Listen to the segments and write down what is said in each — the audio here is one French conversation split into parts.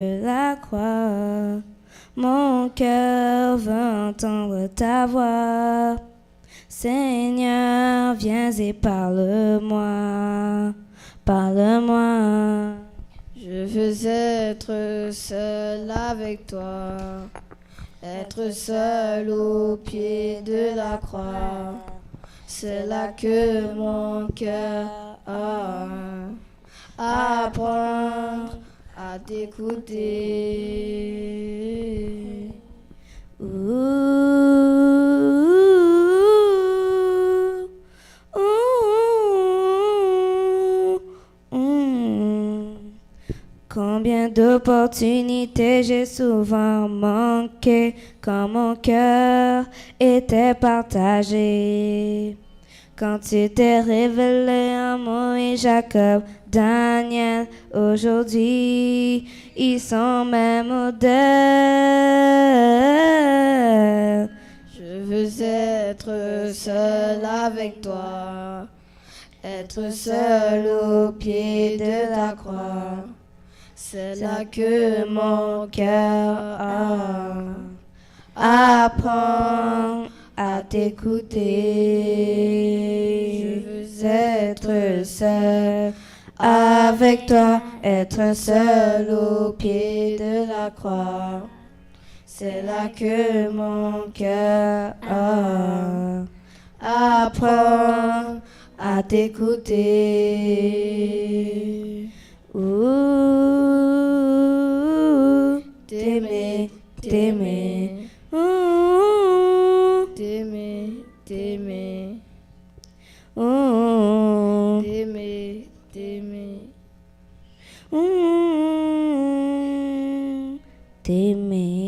la croix, mon cœur veut entendre ta voix. Seigneur, viens et parle-moi, parle-moi. Je veux être seul avec toi, être seul au pied de la croix. C'est là que mon cœur apprend à t'écouter. Combien d'opportunités j'ai souvent manqué quand mon cœur était partagé. Quand tu t'es révélé à Moïse, Jacob, Daniel, aujourd'hui, ils sont mes modèles. Je veux être seul avec toi, être seul au pied de la croix. C'est là que mon cœur apprend à t'écouter. Je veux être seul avec toi, être seul au pied de la croix. C'est là que mon cœur apprend à t'écouter. T'aimer, t'aimer, t'aimer, t'aimer, t'aimer, t'aimer, t'aimer.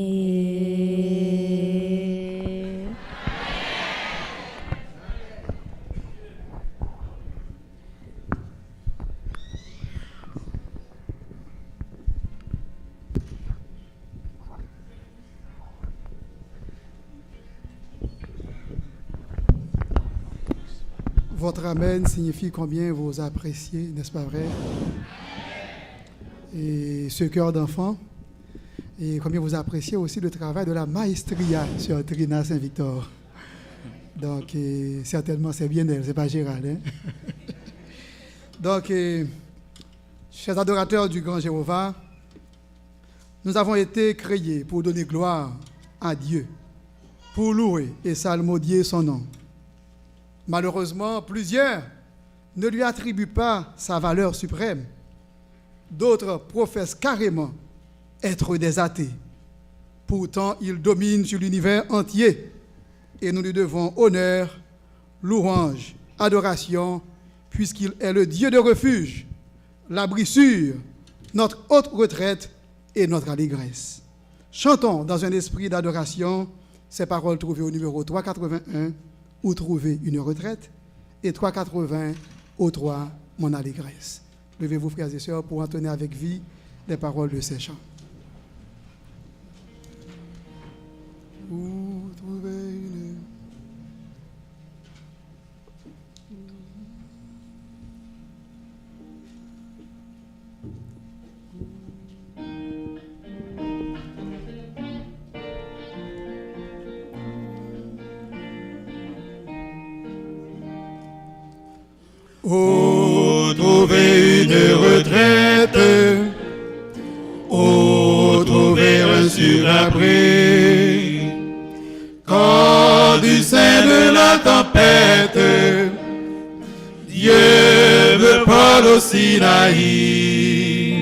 Votre Amen signifie combien vous appréciez, n'est-ce pas vrai? Et ce cœur d'enfant, et combien vous appréciez aussi le travail de la maestria sur Trina Saint-Victor. Donc, certainement, c'est bien elle, c'est pas Gérald. Hein? Donc, chers adorateurs du grand Jéhovah, nous avons été créés pour donner gloire à Dieu, pour louer et salmodier son nom. Malheureusement, plusieurs ne lui attribuent pas sa valeur suprême. D'autres professent carrément être des athées. Pourtant, il domine sur l'univers entier et nous lui devons honneur, louange, adoration, puisqu'il est le Dieu de refuge, l'abri sûr, notre haute retraite et notre allégresse. Chantons dans un esprit d'adoration ces paroles trouvées au numéro 381, où trouver une retraite, et 380, au 3, mon allégresse. Levez-vous, frères et sœurs, pour entonner avec vie les paroles de ces chants. Où trouver une... Où trouver une retraite, où trouver un surabri, quand du sein de la tempête, Dieu me parle au Sinaï.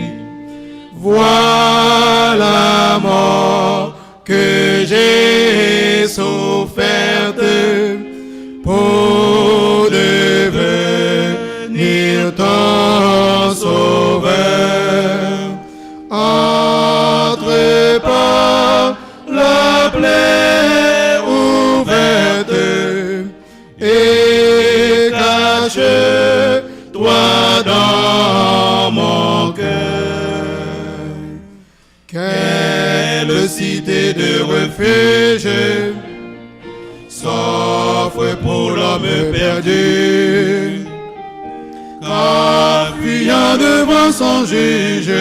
Voilà mort que j'ai soufferte pour devenir ton sauveur. Entre par la plaie ouverte et cache-toi dans mon cœur. Quelle cité de refuge s'offre pour l'homme perdu. Quand fuyant devant son juge,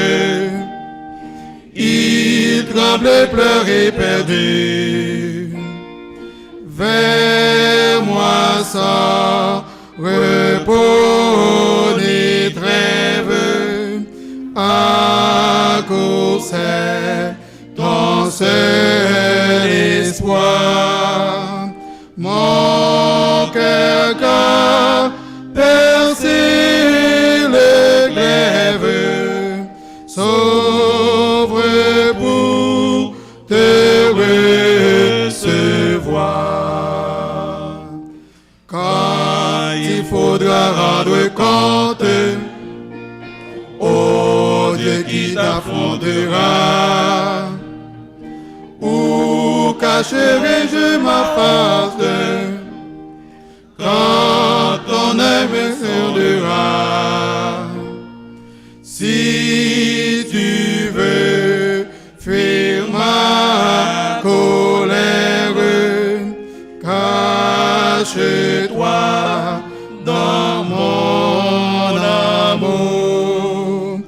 tremble et pleure éperdu. Vers moi sans repos ni trêve, à cause c'est ton seul espoir. Mon cœur qu'a percé le glaive, s'ouvre pour te recevoir. Quand il faudra rendre compte au Dieu qui t'affrontera, où cacherai-je ma face quand ton âme perdura? Si tu veux fuir ma colère, cache-toi dans mon amour.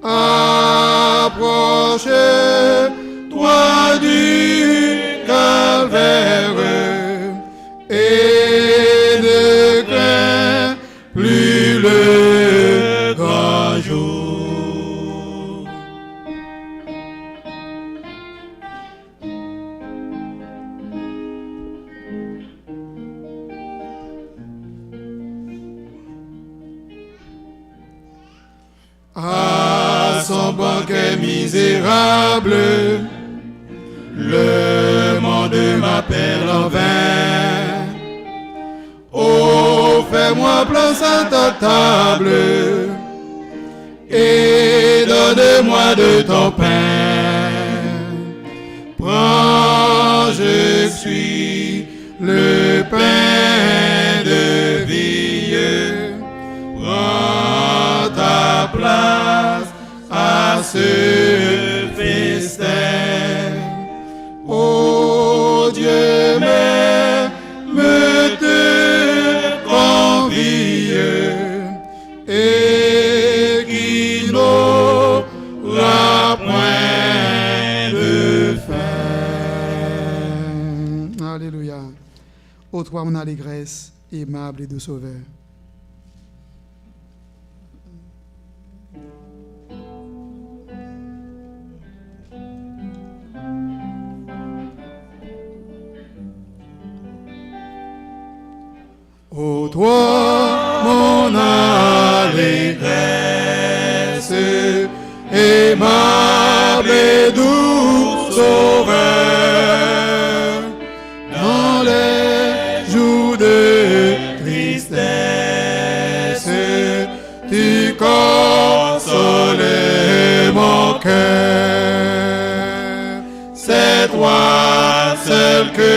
Approche-toi du calvaire et ne crains plus le grand jour. À son banquet misérable, le monde m'appelle en vain. Oh, fais-moi place à ta table et donne-moi de ton pain. Prends, je suis le pain de vie. Prends ta place à ce festin. Oh Dieu, me te convie et qui n'aura point de fin. Alléluia. Ô toi, mon allégresse, aimable et de sauveur. Ô toi, mon allégresse, aimable et doux sauveur, dans les jours de tristesse, tu consolais mon cœur. C'est toi seul que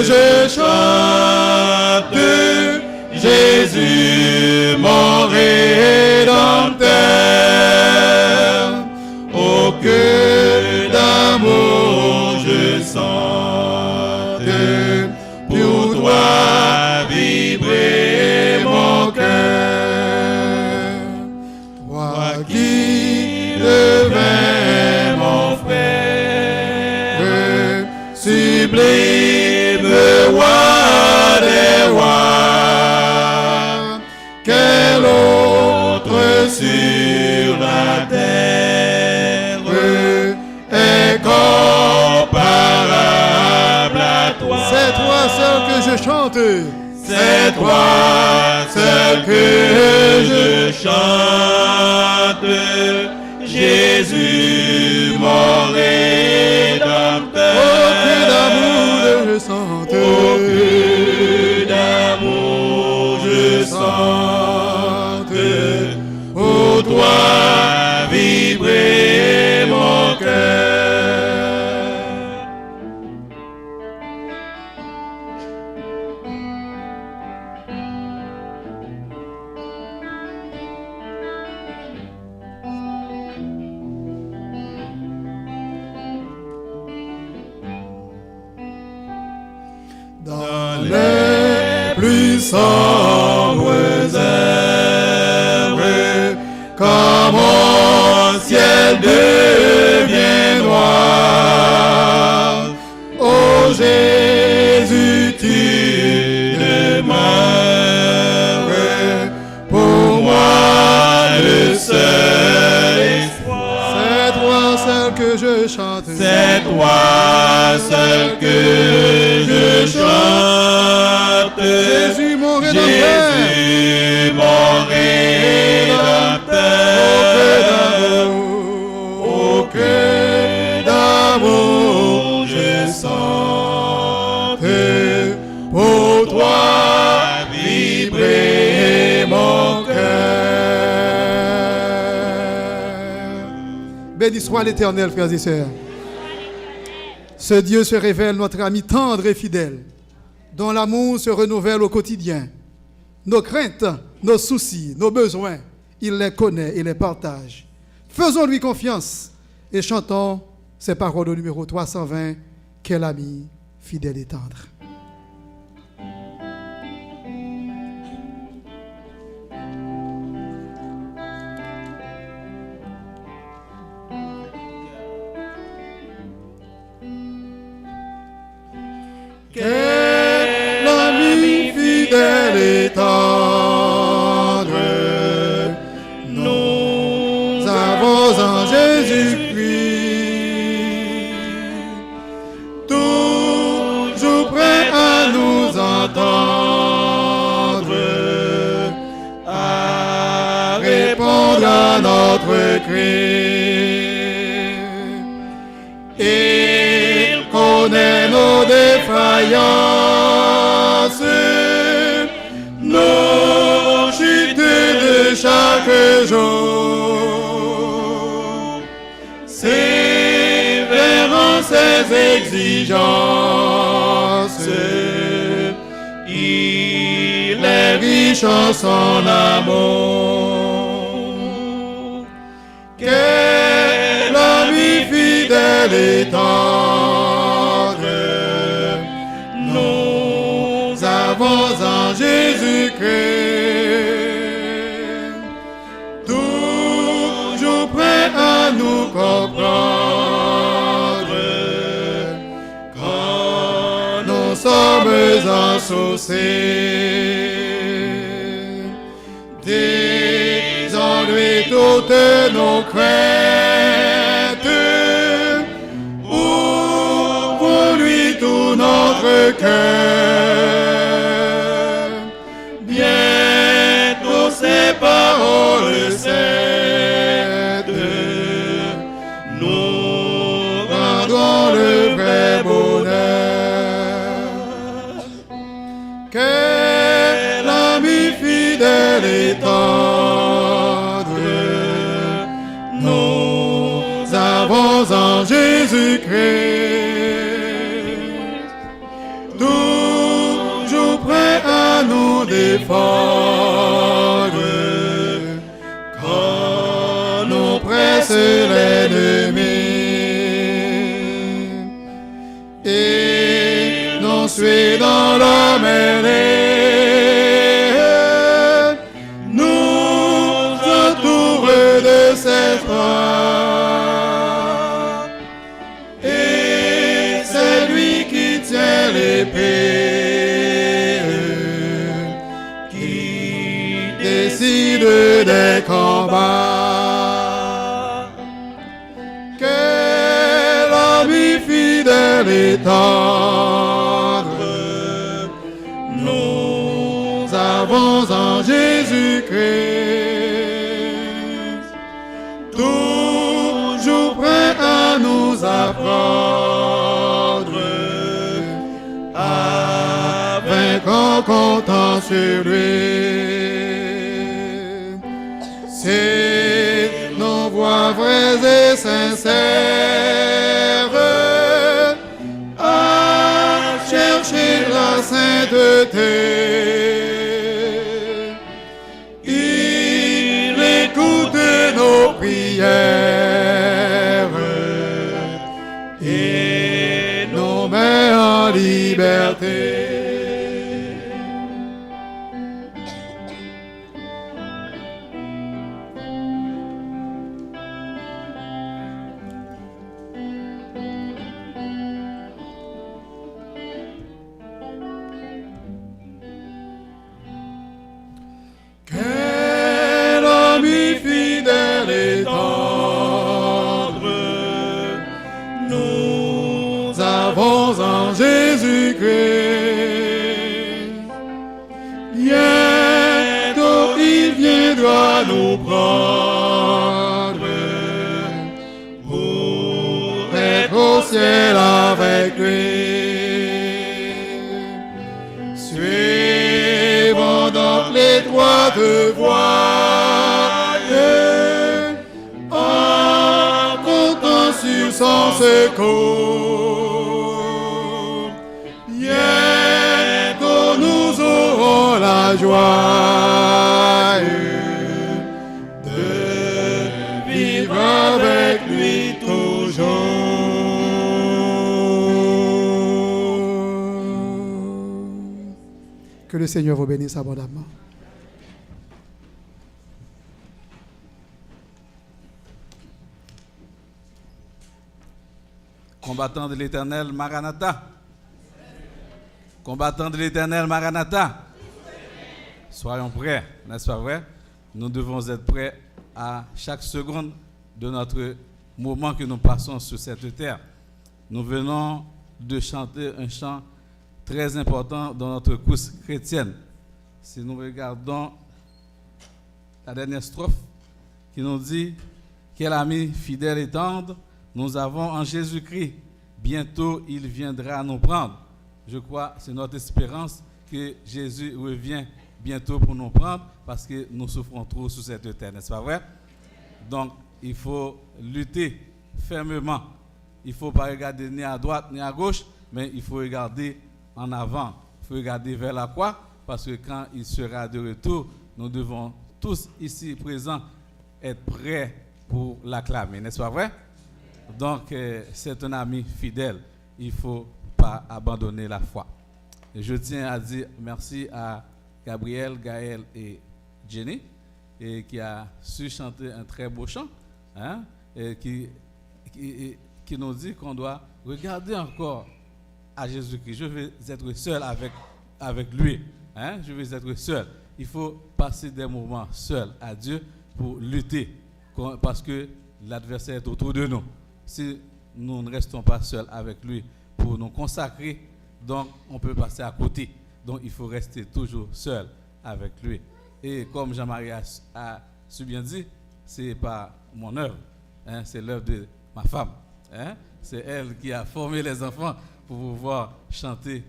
je chante, Jésus, mon Rédempteur. Oh, que d'amour je sente pour toi vibrer mon cœur. Toi qui devins mon frère, sublime roi des rois, quel autre sur la terre est comparable à toi? C'est toi seul que je chante. C'est toi seul que je chante, Jésus mon Rédempteur. Oh, que d'amour je sente, oh, que d'amour je sente, oh, toi vibrer mon cœur. Dans les plus sombres heures, quand mon ciel devient noir, seul que je chante. C'est toi seul que je chante. Jésus mon rédempteur. Jésus mon rédempteur. Au cœur d'amour je sens pour toi vibrer mon cœur. Béni soit l'Éternel, frères et sœurs. Ce Dieu se révèle notre ami tendre et fidèle, dont l'amour se renouvelle au quotidien. Nos craintes, nos soucis, nos besoins, il les connaît et les partage. Faisons-lui confiance et chantons ces paroles au numéro 320, quel ami fidèle et tendre. Quel ami fidèle et tendre nous avons en Jésus-Christ, toujours prêt à nous entendre, à répondre à notre cri. Il connaît nos défaillances, nos chutes de chaque jour. Sévérant ses exigences, il est riche en son amour. Quel ami fidèle et tendre nous avons en Jésus-Christ, toujours prêt à nous comprendre quand nous sommes insouciés. Disons-lui toutes nos craintes, ouvre-lui tout notre cœur. Bientôt ces paroles cèdent, nous rendrons le vrai bonheur. Quel ami fidèle et tendre nous avons en Jésus-Christ, toujours prêt à nous défendre quand nous presse l'ennemi. Et nous suit dans la mêlée, nous entoure de ses bras. Et c'est lui qui tient l'épée, qui décide des combats. Quel ami fidèle et tendre nous avons en Jésus-Christ, toujours prêt à nous apprendre à vaincre en comptant sur lui. C'est nos voix vraies et sincères à chercher la sainteté. Il écoute nos prières et nous met en liberté. Quel ami fidèle et tendre nous avons en Jésus-Christ. Bientôt il viendra nous prendre pour être au ciel avec lui. Suivons donc l'étroite voie en comptant sur son secours. Bientôt nous aurons la joie de vivre avec lui toujours. Que le Seigneur vous bénisse abondamment. Combattant de l'Éternel, Maranatha. Combattant de l'Éternel, Maranatha. Soyons prêts, n'est-ce pas vrai? Nous devons être prêts à chaque seconde de notre moment que nous passons sur cette terre. Nous venons de chanter un chant très important dans notre course chrétienne. Si nous regardons la dernière strophe qui nous dit « Quel ami fidèle et tendre nous avons en Jésus-Christ. Bientôt, il viendra nous prendre. » Je crois que c'est notre espérance que Jésus revient bientôt pour nous prendre parce que nous souffrons trop sur cette terre, n'est-ce pas vrai? Donc, il faut lutter fermement. Il ne faut pas regarder ni à droite ni à gauche, mais il faut regarder en avant. Il faut regarder vers la croix parce que quand il sera de retour, nous devons tous ici présents être prêts pour l'acclamer, n'est-ce pas vrai? Donc, c'est un ami fidèle. Il ne faut pas abandonner la foi. Et je tiens à dire merci à Gabriel, Gaël et Jenny, et qui a su chanter un très beau chant, hein, et qui nous dit qu'on doit regarder encore à Jésus-Christ. Je vais être seul avec lui. Hein, je vais être seul. Il faut passer des moments seuls à Dieu pour lutter, parce que l'adversaire est autour de nous. Si nous ne restons pas seuls avec lui pour nous consacrer, donc on peut passer à côté. Donc il faut rester toujours seul avec lui. Et comme Jean-Marie a si bien dit, ce n'est pas mon œuvre, hein, c'est l'œuvre de ma femme. Hein. C'est elle qui a formé les enfants pour pouvoir chanter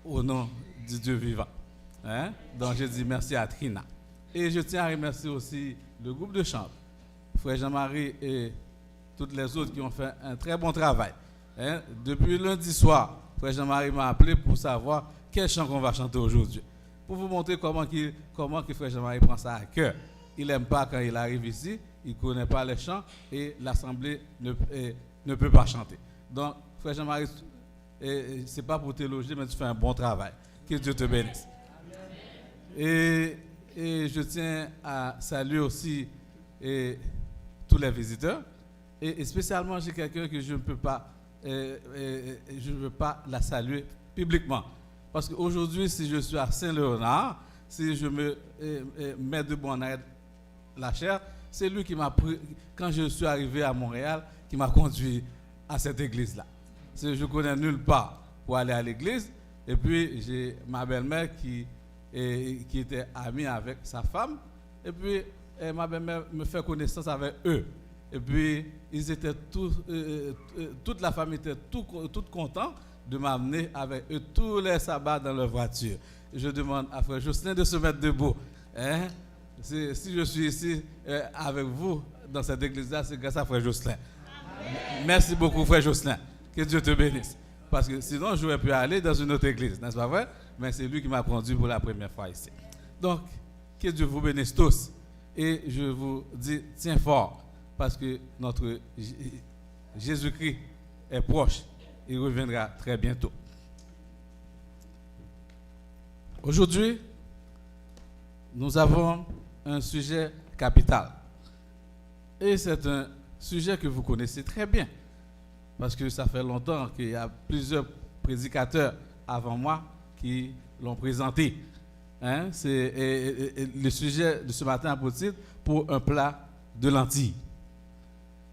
au nom du Dieu vivant. Hein. Donc je dis merci à Trina. Et je tiens à remercier aussi le groupe de chant, Frère Jean-Marie et toutes les autres qui ont fait un très bon travail. Hein. Depuis lundi soir, Frère Jean-Marie m'a appelé pour savoir quel chant qu'on va chanter aujourd'hui. Pour vous montrer comment Frère Jean-Marie prend ça à cœur. Il n'aime pas quand il arrive ici, il ne connaît pas les chants et l'Assemblée ne peut pas chanter. Donc, Frère Jean-Marie, ce n'est pas pour t'éloger, mais tu fais un bon travail. Que Dieu te bénisse. Et je tiens à saluer aussi tous les visiteurs. Et spécialement, j'ai quelqu'un que je ne peux pas, je ne veux pas la saluer publiquement. Parce qu'aujourd'hui, si je suis à Saint-Léonard, si je me mets debout en arrière la chair, c'est lui qui m'a pris, quand je suis arrivé à Montréal, qui m'a conduit à cette église-là. Je ne connais nulle part pour aller à l'église. Et puis, j'ai ma belle-mère qui était amie avec sa femme. Et puis, ma belle-mère me fait connaissance avec eux. Et puis, ils étaient toute la famille était toute contente de m'amener avec eux tous les sabbats dans leur voiture. Je demande à Frère Jocelyn de se mettre debout. Hein? Si je suis ici avec vous dans cette église-là, c'est grâce à Frère Jocelyn. Merci beaucoup, Frère Jocelyn. Que Dieu te bénisse. Parce que sinon, j'aurais pu aller dans une autre église, n'est-ce pas vrai? Mais c'est lui qui m'a conduit pour la première fois ici. Donc, que Dieu vous bénisse tous. Et je vous dis, tiens fort, parce que notre Jésus-Christ est proche. Il reviendra très bientôt. Aujourd'hui, nous avons un sujet capital. Et c'est un sujet que vous connaissez très bien. Parce que ça fait longtemps qu'il y a plusieurs prédicateurs avant moi qui l'ont présenté. Hein? C'est le sujet de ce matin a pour titre « Pour un plat de lentilles ».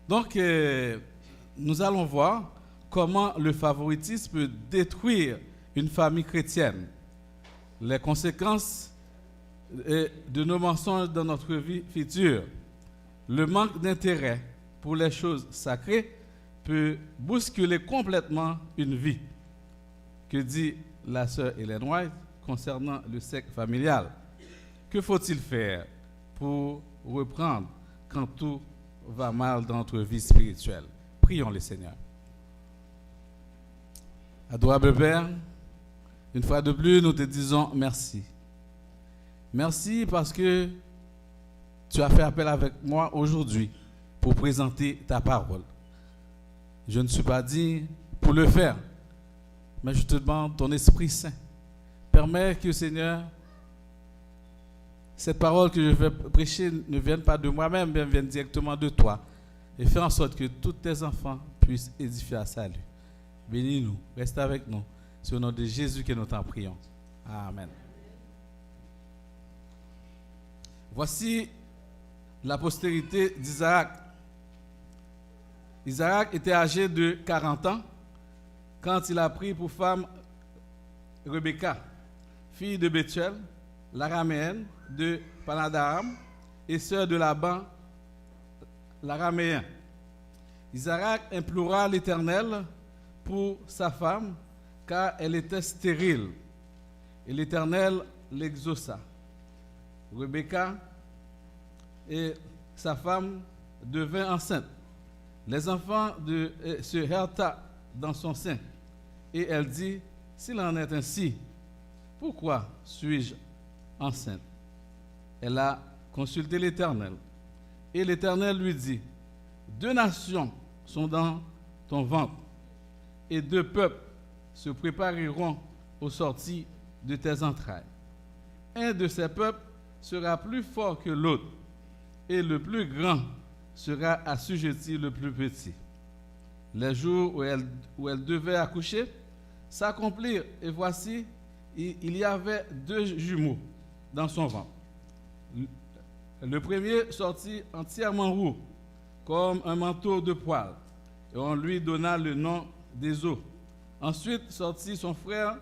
Donc, nous allons voir comment le favoritisme peut détruire une famille chrétienne, les conséquences de nos mensonges dans notre vie future, le manque d'intérêt pour les choses sacrées peut bousculer complètement une vie. Que dit la sœur Ellen White concernant le cercle familial? Que faut-il faire pour reprendre quand tout va mal dans notre vie spirituelle? Prions le Seigneur. Adorable Père, une fois de plus, nous te disons merci. Merci parce que tu as fait appel avec moi aujourd'hui pour présenter ta parole. Je ne suis pas dit pour le faire, mais je te demande ton Esprit Saint. Permets que, Seigneur, cette parole que je vais prêcher ne vienne pas de moi-même, mais vienne directement de toi. Et fais en sorte que tous tes enfants puissent édifier à salut. Bénis-nous, reste avec nous. C'est au nom de Jésus que nous t'en prions. Amen. Voici la postérité d'Isaac. Isaac était âgé de 40 ans quand il a pris pour femme Rebecca, fille de Bethuel, l'araméenne de Padan-Aram et sœur de Laban, l'araméen. Isaac implora l'Éternel pour sa femme, car elle était stérile. Et l'Éternel l'exauça. Rebecca et sa femme devinrent enceintes. Les enfants se heurta dans son sein. Et elle dit, s'il en est ainsi, pourquoi suis-je enceinte? Elle a consulté l'Éternel. Et l'Éternel lui dit, 2 nations sont dans ton ventre, et 2 peuples se prépareront aux sorties de tes entrailles. Un de ces peuples sera plus fort que l'autre, et le plus grand sera assujetti le plus petit. Les jours où elle devait accoucher s'accomplirent, et voici, il y avait 2 jumeaux dans son ventre. Le premier sortit entièrement roux, comme un manteau de poil, et on lui donna le nom d'Ésaü. Ensuite sortit son frère,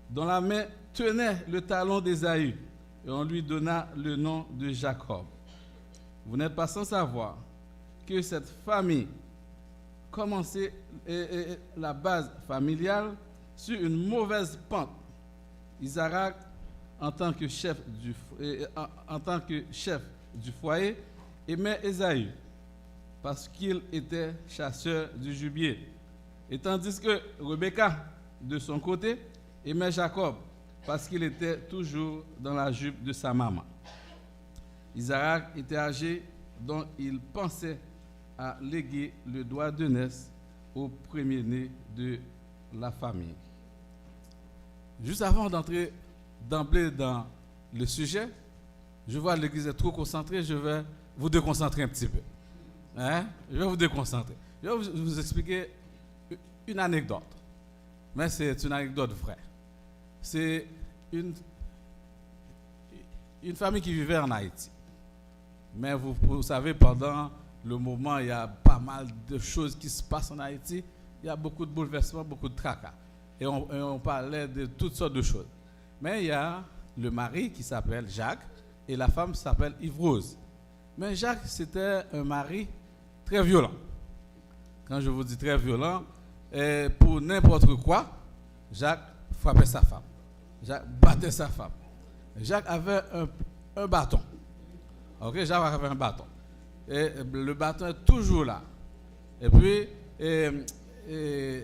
dont la main tenait le talon d'Ésaü, et on lui donna le nom de Jacob. Vous n'êtes pas sans savoir que cette famille commençait la base familiale sur une mauvaise pente. Isaac, en tant que chef du foyer, aimait Ésaü parce qu'il était chasseur du gibier. Et tandis que Rebecca, de son côté, aimait Jacob parce qu'il était toujours dans la jupe de sa maman. Isaac était âgé, donc il pensait à léguer le droit d'aînesse au premier-né de la famille. Juste avant d'entrer d'emblée dans le sujet, je vois l'église est trop concentrée, je vais vous déconcentrer un petit peu. Je vais vous déconcentrer. Je vais vous expliquer une anecdote. Mais c'est une anecdote vraie. C'est une famille qui vivait en Haïti. Mais vous savez, pendant le moment, il y a pas mal de choses qui se passent en Haïti. Il y a beaucoup de bouleversements, beaucoup de tracas. Et on parlait de toutes sortes de choses. Mais il y a le mari qui s'appelle Jacques et la femme s'appelle Yves-Rose. Mais Jacques, c'était un mari très violent. Quand je vous dis très violent, pour n'importe quoi, Jacques frappait sa femme. Jacques battait sa femme. Jacques avait un bâton. Ok, Jacques avait un bâton. Et le bâton est toujours là. Et puis,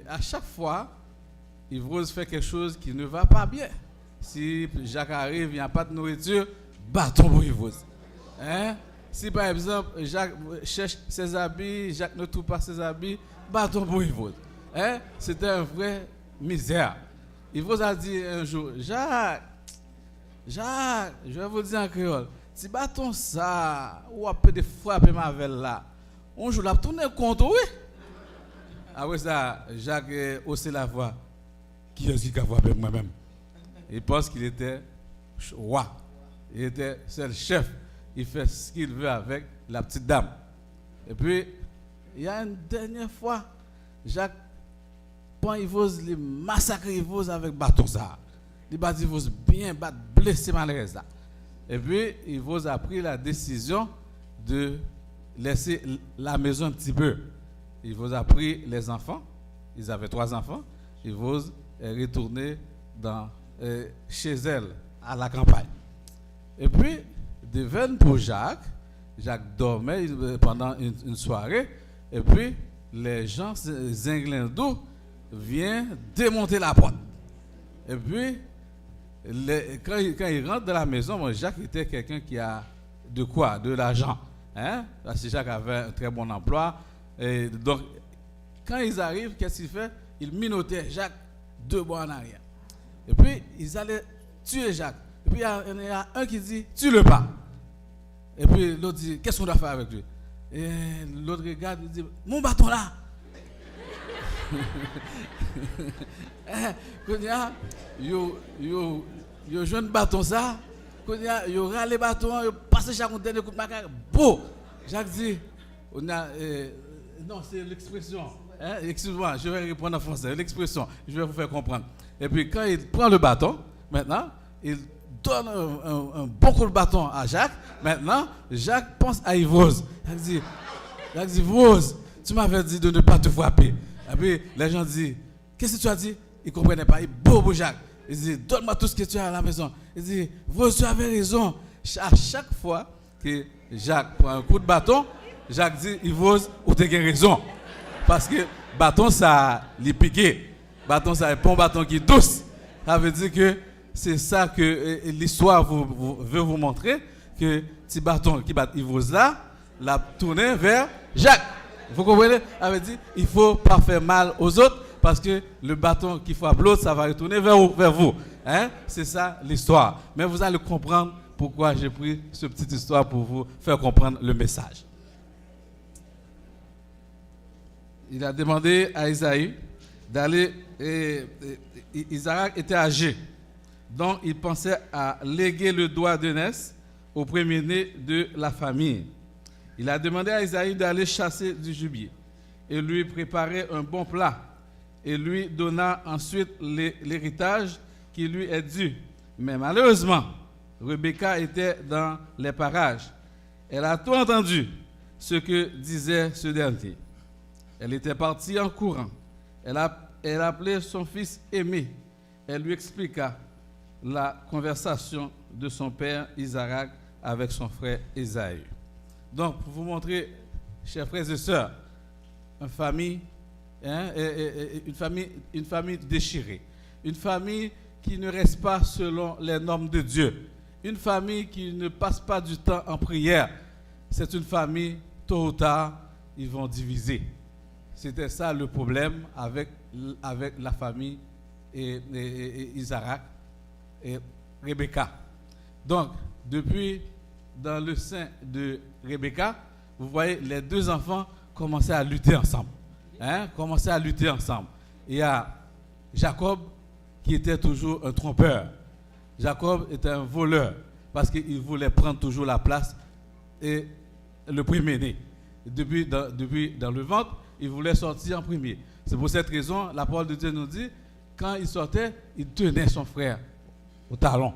à chaque fois, Yves-Rose fait quelque chose qui ne va pas bien. Si Jacques arrive, il n'y a pas de nourriture, bâton pour Yves-Rose. Si par exemple, Jacques cherche ses habits, Jacques ne trouve pas ses habits, bâton pour Yves-Rose. C'était un vrai misère. Yves-Rose a dit un jour, Jacques, je vais vous dire en créole, si bâton ça, ou après de frapper ma velle là, on joue la tourner contre, oui. Après ça, Jacques haussait la voix. Qui est-ce qui a frappé moi-même? Il pense qu'il était roi. Il était seul chef. Il fait ce qu'il veut avec la petite dame. Et puis, il y a une dernière fois, Jacques Pan Yvose, les massacre Yvose avec bâton ça. Les battre Yvose bien, battre blessé malheureusement là. Et puis Yvose a pris la décision de laisser la maison un petit peu. Yvose a pris les enfants, ils avaient 3 enfants. Yvose est retourné chez elle, à la campagne. Et puis, de veine pour Jacques dormait pendant une soirée, et puis les gens zinglindous viennent démonter la porte. Et puis, quand il rentre dans la maison, Jacques était quelqu'un qui a de quoi? De l'argent. Hein? Parce que Jacques avait un très bon emploi. Et donc, quand ils arrivent, qu'est-ce qu'il fait? Il minotait Jacques 2 bois en arrière. Et puis, ils allaient tuer Jacques. Et puis, il y a un qui dit, tue-le pas. Et puis, l'autre dit, qu'est-ce qu'on doit faire avec lui? Et l'autre regarde, il dit, mon bâton là. Quand il y a jeune bâton ça, quand il y aura les bâtons, il passe chaque dernier coup de macaque. Bon, Jacques dit, on a, non, c'est l'expression. Hein? Excuse-moi, je vais répondre en français. L'expression, je vais vous faire comprendre. Et puis quand il prend le bâton, maintenant, il donne un bon coup de bâton à Jacques. Maintenant, Jacques pense à Yvose. Jacques dit, Yvose, tu m'avais dit de ne pas te frapper. Et puis les gens disent, qu'est-ce que tu as dit? Il ne comprenait pas. Il bobo Jacques. Il dit, donne-moi tout ce que tu as à la maison. Il dit, Yvose, tu avais raison. À chaque fois que Jacques prend un coup de bâton, Jacques dit, Yvose, ou tu as raison. Parce que bâton, ça les piqué. Bâton, ça est bon bâton qui douce. Ça veut dire que c'est ça que l'histoire veut vous montrer, que petit bâton qui bat Yvose là, l'a tourné vers Jacques. Vous comprenez? Ça veut dire il ne faut pas faire mal aux autres, parce que le bâton qui frappe l'autre, ça va retourner vers vous. Hein? C'est ça l'histoire. Mais vous allez comprendre pourquoi j'ai pris cette petite histoire pour vous faire comprendre le message. Il a demandé à Isaïe d'aller. Isaac était âgé, donc il pensait à léguer le droit d'aînesse au premier-né de la famille. Il a demandé à Isaïe d'aller chasser du gibier et lui préparer un bon plat et lui donna ensuite l'héritage qui lui est dû. Mais malheureusement, Rebecca était dans les parages. Elle a tout entendu ce que disait ce dernier. Elle était partie en courant. Elle appelait son fils aimé. Elle lui expliqua la conversation de son père Isaac avec son frère Ésaü. Donc, pour vous montrer, chers frères et sœurs, une famille déchirée, une famille qui ne reste pas selon les normes de Dieu, une famille qui ne passe pas du temps en prière, c'est une famille, tôt ou tard, ils vont diviser. C'était ça le problème avec la famille et Isaac et Rebecca. Donc, depuis, dans le sein de Rebecca, vous voyez, les 2 enfants commençaient à lutter ensemble. Commençaient à lutter ensemble. Il y a Jacob qui était toujours un trompeur. Jacob était un voleur parce qu'il voulait prendre toujours la place et le premier-né. Depuis dans le ventre, il voulait sortir en premier. C'est pour cette raison, la parole de Dieu nous dit, quand il sortait, il tenait son frère au talon.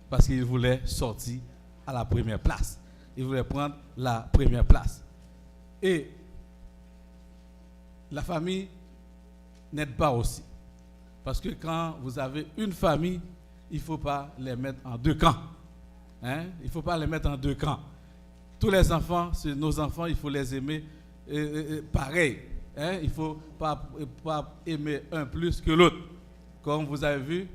Parce qu'il voulait sortir à la première place. Il voulait prendre la première place. Et la famille n'aide pas aussi. Parce que quand vous avez une famille, il ne faut pas les mettre en 2 camps. Il ne faut pas les mettre en 2 camps. Tous les enfants, c'est nos enfants, il faut les aimer pareil. Il ne faut pas aimer un plus que l'autre. Comme vous avez vu,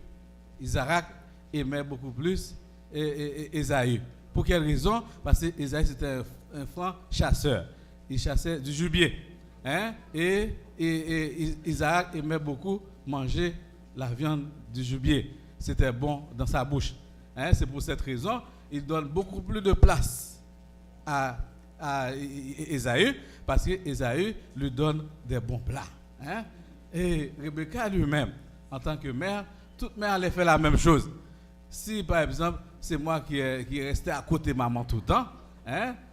Isaac aimait beaucoup plus Ésaü. Pour quelle raison? Parce que Ésaü c'était un franc chasseur. Il chassait du gibier. Et Isaac aimait beaucoup manger la viande du gibier. C'était bon dans sa bouche. C'est pour cette raison il donne beaucoup plus de place à Ésaü, parce que Ésaü lui donne des bons plats. Et Rebecca lui-même, en tant que mère, toute mère allait faire la même chose. Si par exemple, c'est moi qui restais à côté de maman tout le temps,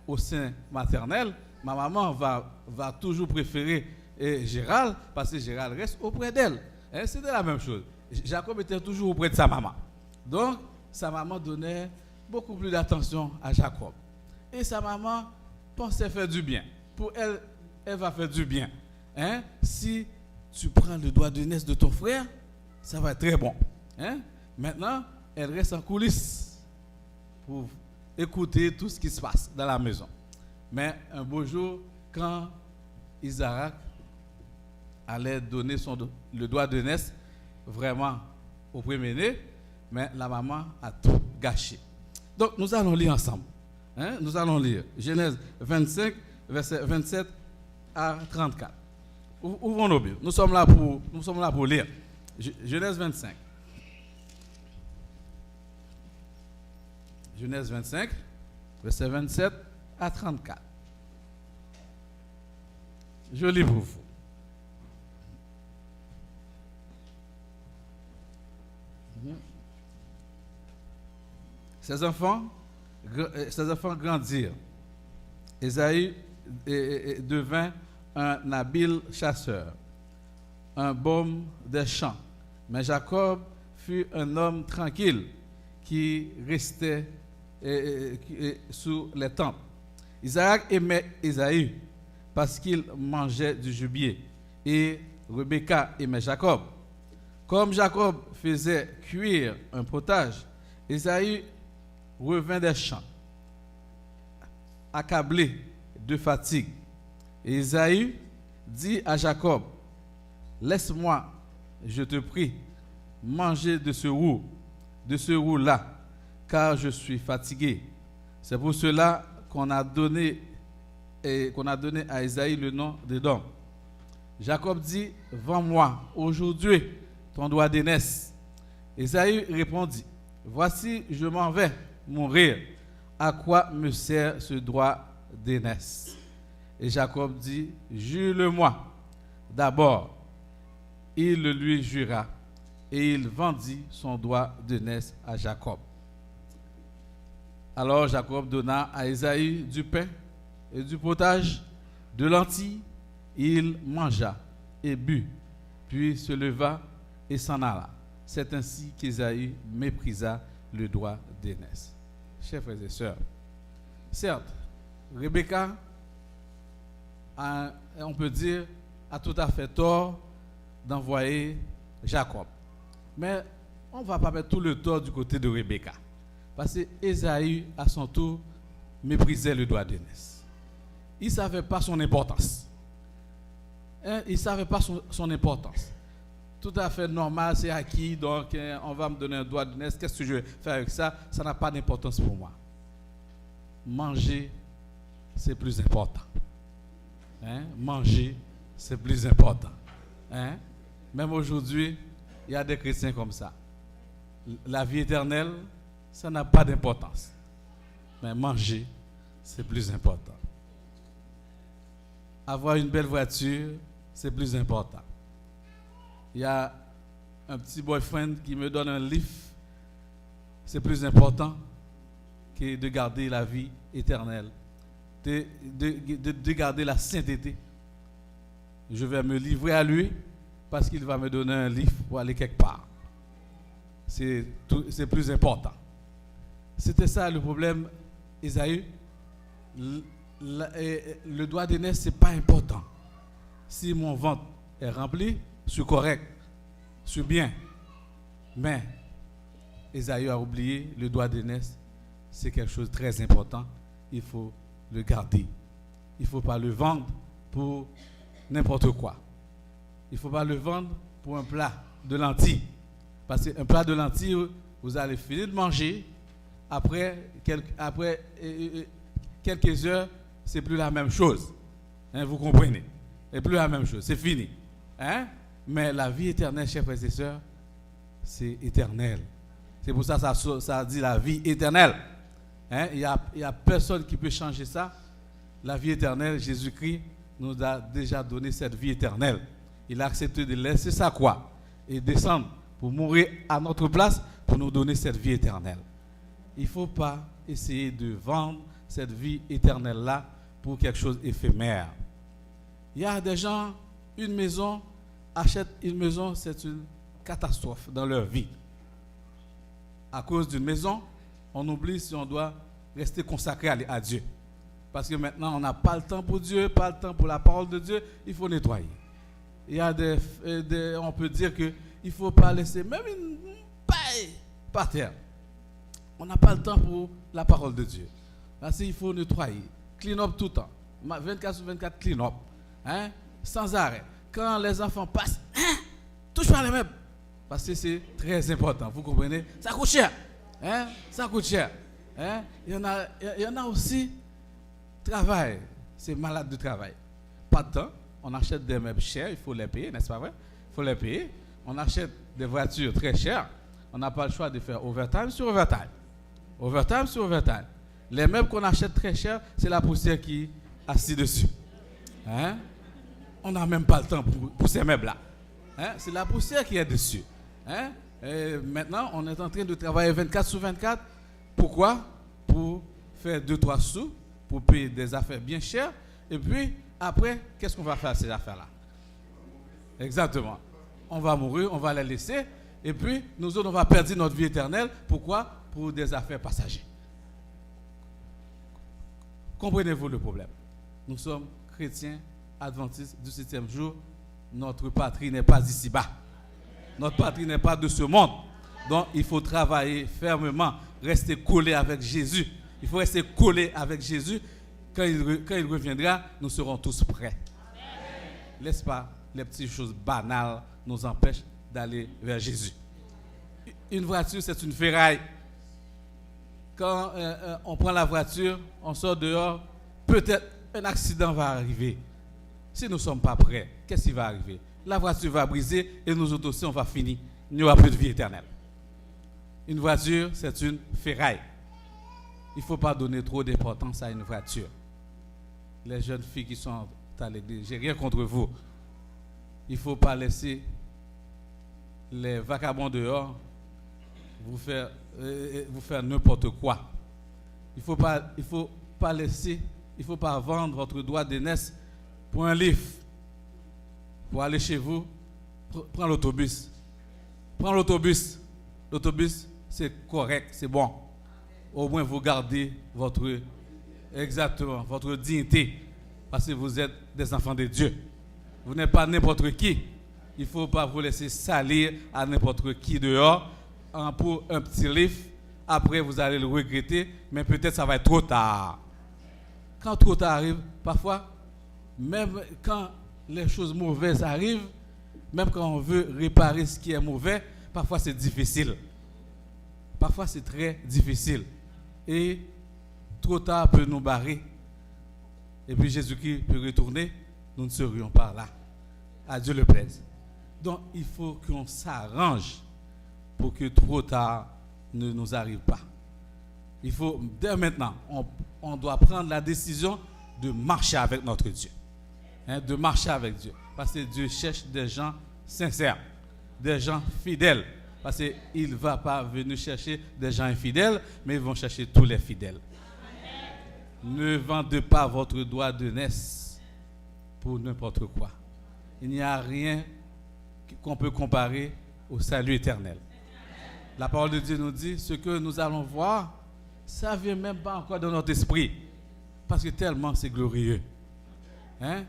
au sein maternel, ma maman va toujours préférer et Gérald, parce que Gérald reste auprès d'elle. Hein, c'était la même chose. Jacob était toujours auprès de sa maman. Donc, sa maman donnait beaucoup plus d'attention à Jacob. Et sa maman pensait faire du bien. Pour elle, elle va faire du bien. Hein? Si tu prends le doigt de naisse de ton frère, ça va être très bon. Hein? Maintenant, elle reste en coulisses pour écouter tout ce qui se passe dans la maison. Mais un beau jour, quand Isaac allait donner le doigt de naisse vraiment au premier-né, mais la maman a tout gâché. Donc nous allons lire ensemble. Hein? Nous allons lire Genèse 25, versets 27 à 34. Ouvrons nos Bibles. Nous sommes là pour lire. Genèse 25. Genèse 25, versets 27 à 34. Je lis pour vous. Ses enfants grandirent. Ésaü devint un habile chasseur, un baume des champs. Mais Jacob fut un homme tranquille qui restait sous les tentes. Isaac aimait Ésaü parce qu'il mangeait du gibier, et Rebecca aimait Jacob. Comme Jacob faisait cuire un potage, Ésaü revint des champs, accablé de fatigue. Et Ésaü dit à Jacob, « Laisse-moi, je te prie, manger de ce roux-là, car je suis fatigué. » C'est pour cela qu'on a donné à Ésaü le nom d'Édom. Jacob dit, « Vends-moi aujourd'hui ton doigt d'aînesse. » Ésaü répondit, « Voici, je m'en vais mourir. À quoi me sert ce droit d'aînesse? » Et Jacob dit, « Jure-le-moi. » D'abord, il le lui jura, et il vendit son doigt d'aînesse à Jacob. Alors Jacob donna à Ésaü du pain et du potage, de lentilles. Il mangea et but, puis se leva et s'en alla. C'est ainsi qu'Ésaü méprisa le doigt d'aînesse. Chers frères et sœurs, certes, Rebecca, on peut dire, a tout à fait tort d'envoyer Jacob. Mais on ne va pas mettre tout le tort du côté de Rebecca. Parce que Ésaü, à son tour, méprisait le doigt d'aînesse. Il ne savait pas son importance. Il ne savait pas son importance. Tout à fait normal, c'est acquis, donc on va me donner un doigt d'aînesse. Qu'est-ce que je vais faire avec ça? Ça n'a pas d'importance pour moi. Manger, c'est plus important. Hein? Manger, c'est plus important. Hein? Même aujourd'hui, il y a des chrétiens comme ça. La vie éternelle, ça n'a pas d'importance. Mais manger, c'est plus important. Avoir une belle voiture, c'est plus important. Il y a un petit boyfriend qui me donne un livre, c'est plus important que de garder la vie éternelle, de garder la sainteté. Je vais me livrer à lui parce qu'il va me donner un livre pour aller quelque part. C'est plus important. C'était ça le problème, Ésaü. Le doigt d'aînesse, ce n'est pas important. Si mon ventre est rempli, je suis correct, je suis bien. Mais Ésaü a oublié le doigt d'aînesse, c'est quelque chose de très important. Il faut le garder. Il ne faut pas le vendre pour n'importe quoi. Il ne faut pas le vendre pour un plat de lentilles. Parce qu'un plat de lentilles, vous allez finir de manger. Après quelques heures, c'est plus la même chose. Hein, vous comprenez? C'est plus la même chose. C'est fini. Hein? Mais la vie éternelle, chers frères et sœurs, c'est éternel. C'est pour ça que ça dit la vie éternelle. Hein? Il n'y a personne qui peut changer ça. La vie éternelle, Jésus-Christ nous a déjà donné cette vie éternelle. Il a accepté de laisser sa croix et descendre pour mourir à notre place pour nous donner cette vie éternelle. Il ne faut pas essayer de vendre cette vie éternelle-là pour quelque chose d'éphémère. Il y a des gens, achètent une maison, c'est une catastrophe dans leur vie. À cause d'une maison, on oublie si on doit rester consacré à Dieu. Parce que maintenant, on n'a pas le temps pour Dieu, pas le temps pour la parole de Dieu, il faut nettoyer. Il y a on peut dire qu'il ne faut pas laisser même une paille par terre. On n'a pas le temps pour la parole de Dieu. Parce qu'il faut nettoyer, clean up tout le temps. 24 sur 24, clean up. Hein? Sans arrêt. Quand les enfants passent, touche pas les meubles. Parce que c'est très important, vous comprenez? Ça coûte cher. Hein? Ça coûte cher. Hein? Il y en a aussi, travail. C'est malade de travail. Pas de temps. On achète des meubles chers, il faut les payer, n'est-ce pas vrai? Il faut les payer. On achète des voitures très chères. On n'a pas le choix de faire overtime sur overtime. Overtime sur overtime. Les meubles qu'on achète très chers, c'est la poussière qui est assise dessus. Hein? On n'a même pas le temps pour ces meubles-là. Hein? C'est la poussière qui est dessus. Hein? Et maintenant, on est en train de travailler 24 sur 24. Pourquoi? Pour faire 2-3 sous, pour payer des affaires bien chères. Et puis, après, qu'est-ce qu'on va faire ces affaires-là? Exactement. On va mourir, on va les laisser. Et puis, nous autres, on va perdre notre vie éternelle. Pourquoi? Pour des affaires passagères. Comprenez-vous le problème? Nous sommes chrétiens, adventistes du 7e jour. Notre patrie n'est pas ici-bas. Notre patrie n'est pas de ce monde. Donc, il faut travailler fermement, rester collé avec Jésus. Il faut rester collé avec Jésus. Quand il reviendra, nous serons tous prêts. Laisse pas les petites choses banales nous empêchent d'aller vers Jésus. Une voiture, c'est une ferraille. Quand on prend la voiture, on sort dehors, peut-être un accident va arriver. Si nous ne sommes pas prêts, qu'est-ce qui va arriver? La voiture va briser et nous autres aussi, on va finir. Il n'y aura plus de vie éternelle. Une voiture, c'est une ferraille. Il ne faut pas donner trop d'importance à une voiture. Les jeunes filles qui sont à l'église, je n'ai rien contre vous. Il ne faut pas laisser les vagabonds dehors vous faire n'importe quoi. Il faut pas vendre votre droit d'aînesse pour un livre. Pour aller chez vous, prends l'autobus. Prends l'autobus. L'autobus, c'est correct, c'est bon. Au moins, vous gardez votre dignité. Parce que vous êtes des enfants de Dieu. Vous n'êtes pas n'importe qui. Il ne faut pas vous laisser salir à n'importe qui dehors pour un petit livre. Après, vous allez le regretter, mais peut-être ça va être trop tard. Quand trop tard arrive, parfois, même quand les choses mauvaises arrivent, même quand on veut réparer ce qui est mauvais, parfois c'est difficile. Parfois c'est très difficile. Et trop tard peut nous barrer. Et puis Jésus-Christ peut retourner, nous ne serions pas là. À Dieu le plaise. Donc il faut qu'on s'arrange pour que trop tard ne nous arrive pas. Il faut, dès maintenant, on doit prendre la décision de marcher avec notre Dieu. De marcher avec Dieu. Parce que Dieu cherche des gens sincères, des gens fidèles. Parce qu'il ne va pas venir chercher des gens infidèles, mais il va chercher tous les fidèles. Amen. Ne vendez pas votre droit d'aînesse pour n'importe quoi. Il n'y a rien qu'on peut comparer au salut éternel. La parole de Dieu nous dit, ce que nous allons voir, ça ne vient même pas encore dans notre esprit. Parce que tellement c'est glorieux. Hein?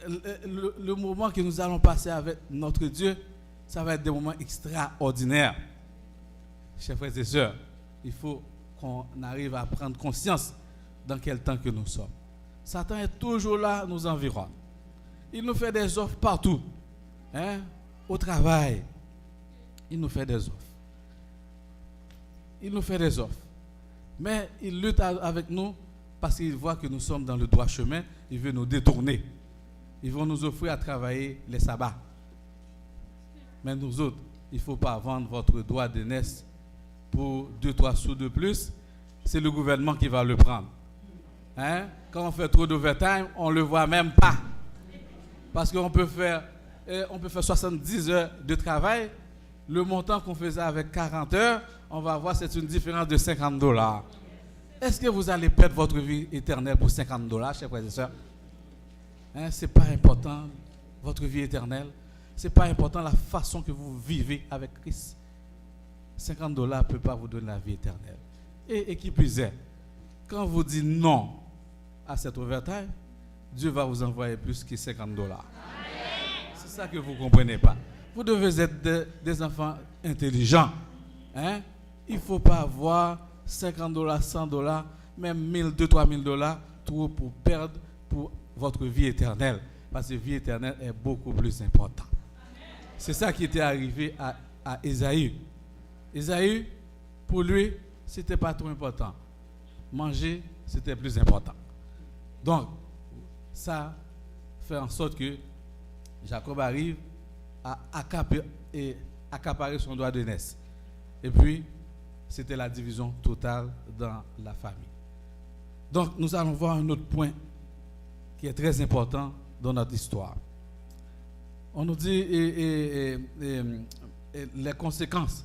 Le moment que nous allons passer avec notre Dieu, ça va être des moments extraordinaires. Chers frères et sœurs, il faut qu'on arrive à prendre conscience dans quel temps que nous sommes. Satan est toujours là, nous environne. Il nous fait des offres partout. Hein? Au travail, il nous fait des offres. Il nous fait des offres. Mais il lutte avec nous parce qu'il voit que nous sommes dans le droit chemin. Il veut nous détourner. Ils vont nous offrir à travailler les sabbats. Mais nous autres, il ne faut pas vendre votre droit d'aînesse pour 2-3 sous de plus. C'est le gouvernement qui va le prendre. Hein? Quand on fait trop d'overtime, on ne le voit même pas. Parce qu'on peut faire 70 heures de travail. Le montant qu'on faisait avec 40 heures, on va voir, c'est une différence de $50. Est-ce que vous allez perdre votre vie éternelle pour $50, chers frères et sœurs? Hein, ce n'est pas important, votre vie éternelle, ce n'est pas important la façon que vous vivez avec Christ. $50 ne peut pas vous donner la vie éternelle. Et qui plus est, quand vous dites non à cette ouverture, Dieu va vous envoyer plus que $50. C'est ça que vous ne comprenez pas. Vous devez être des enfants intelligents. Hein? Il ne faut pas avoir $50, $100, même $1,000, $2,000, $3,000 trop pour perdre pour votre vie éternelle. Parce que la vie éternelle est beaucoup plus importante. C'est ça qui était arrivé à Ésaü. Ésaü, pour lui, ce n'était pas trop important. Manger, c'était plus important. Donc, ça fait en sorte que Jacob arrive à accaparer son droit de naissance. Et puis, c'était la division totale dans la famille. Donc, nous allons voir un autre point qui est très important dans notre histoire. On nous dit les conséquences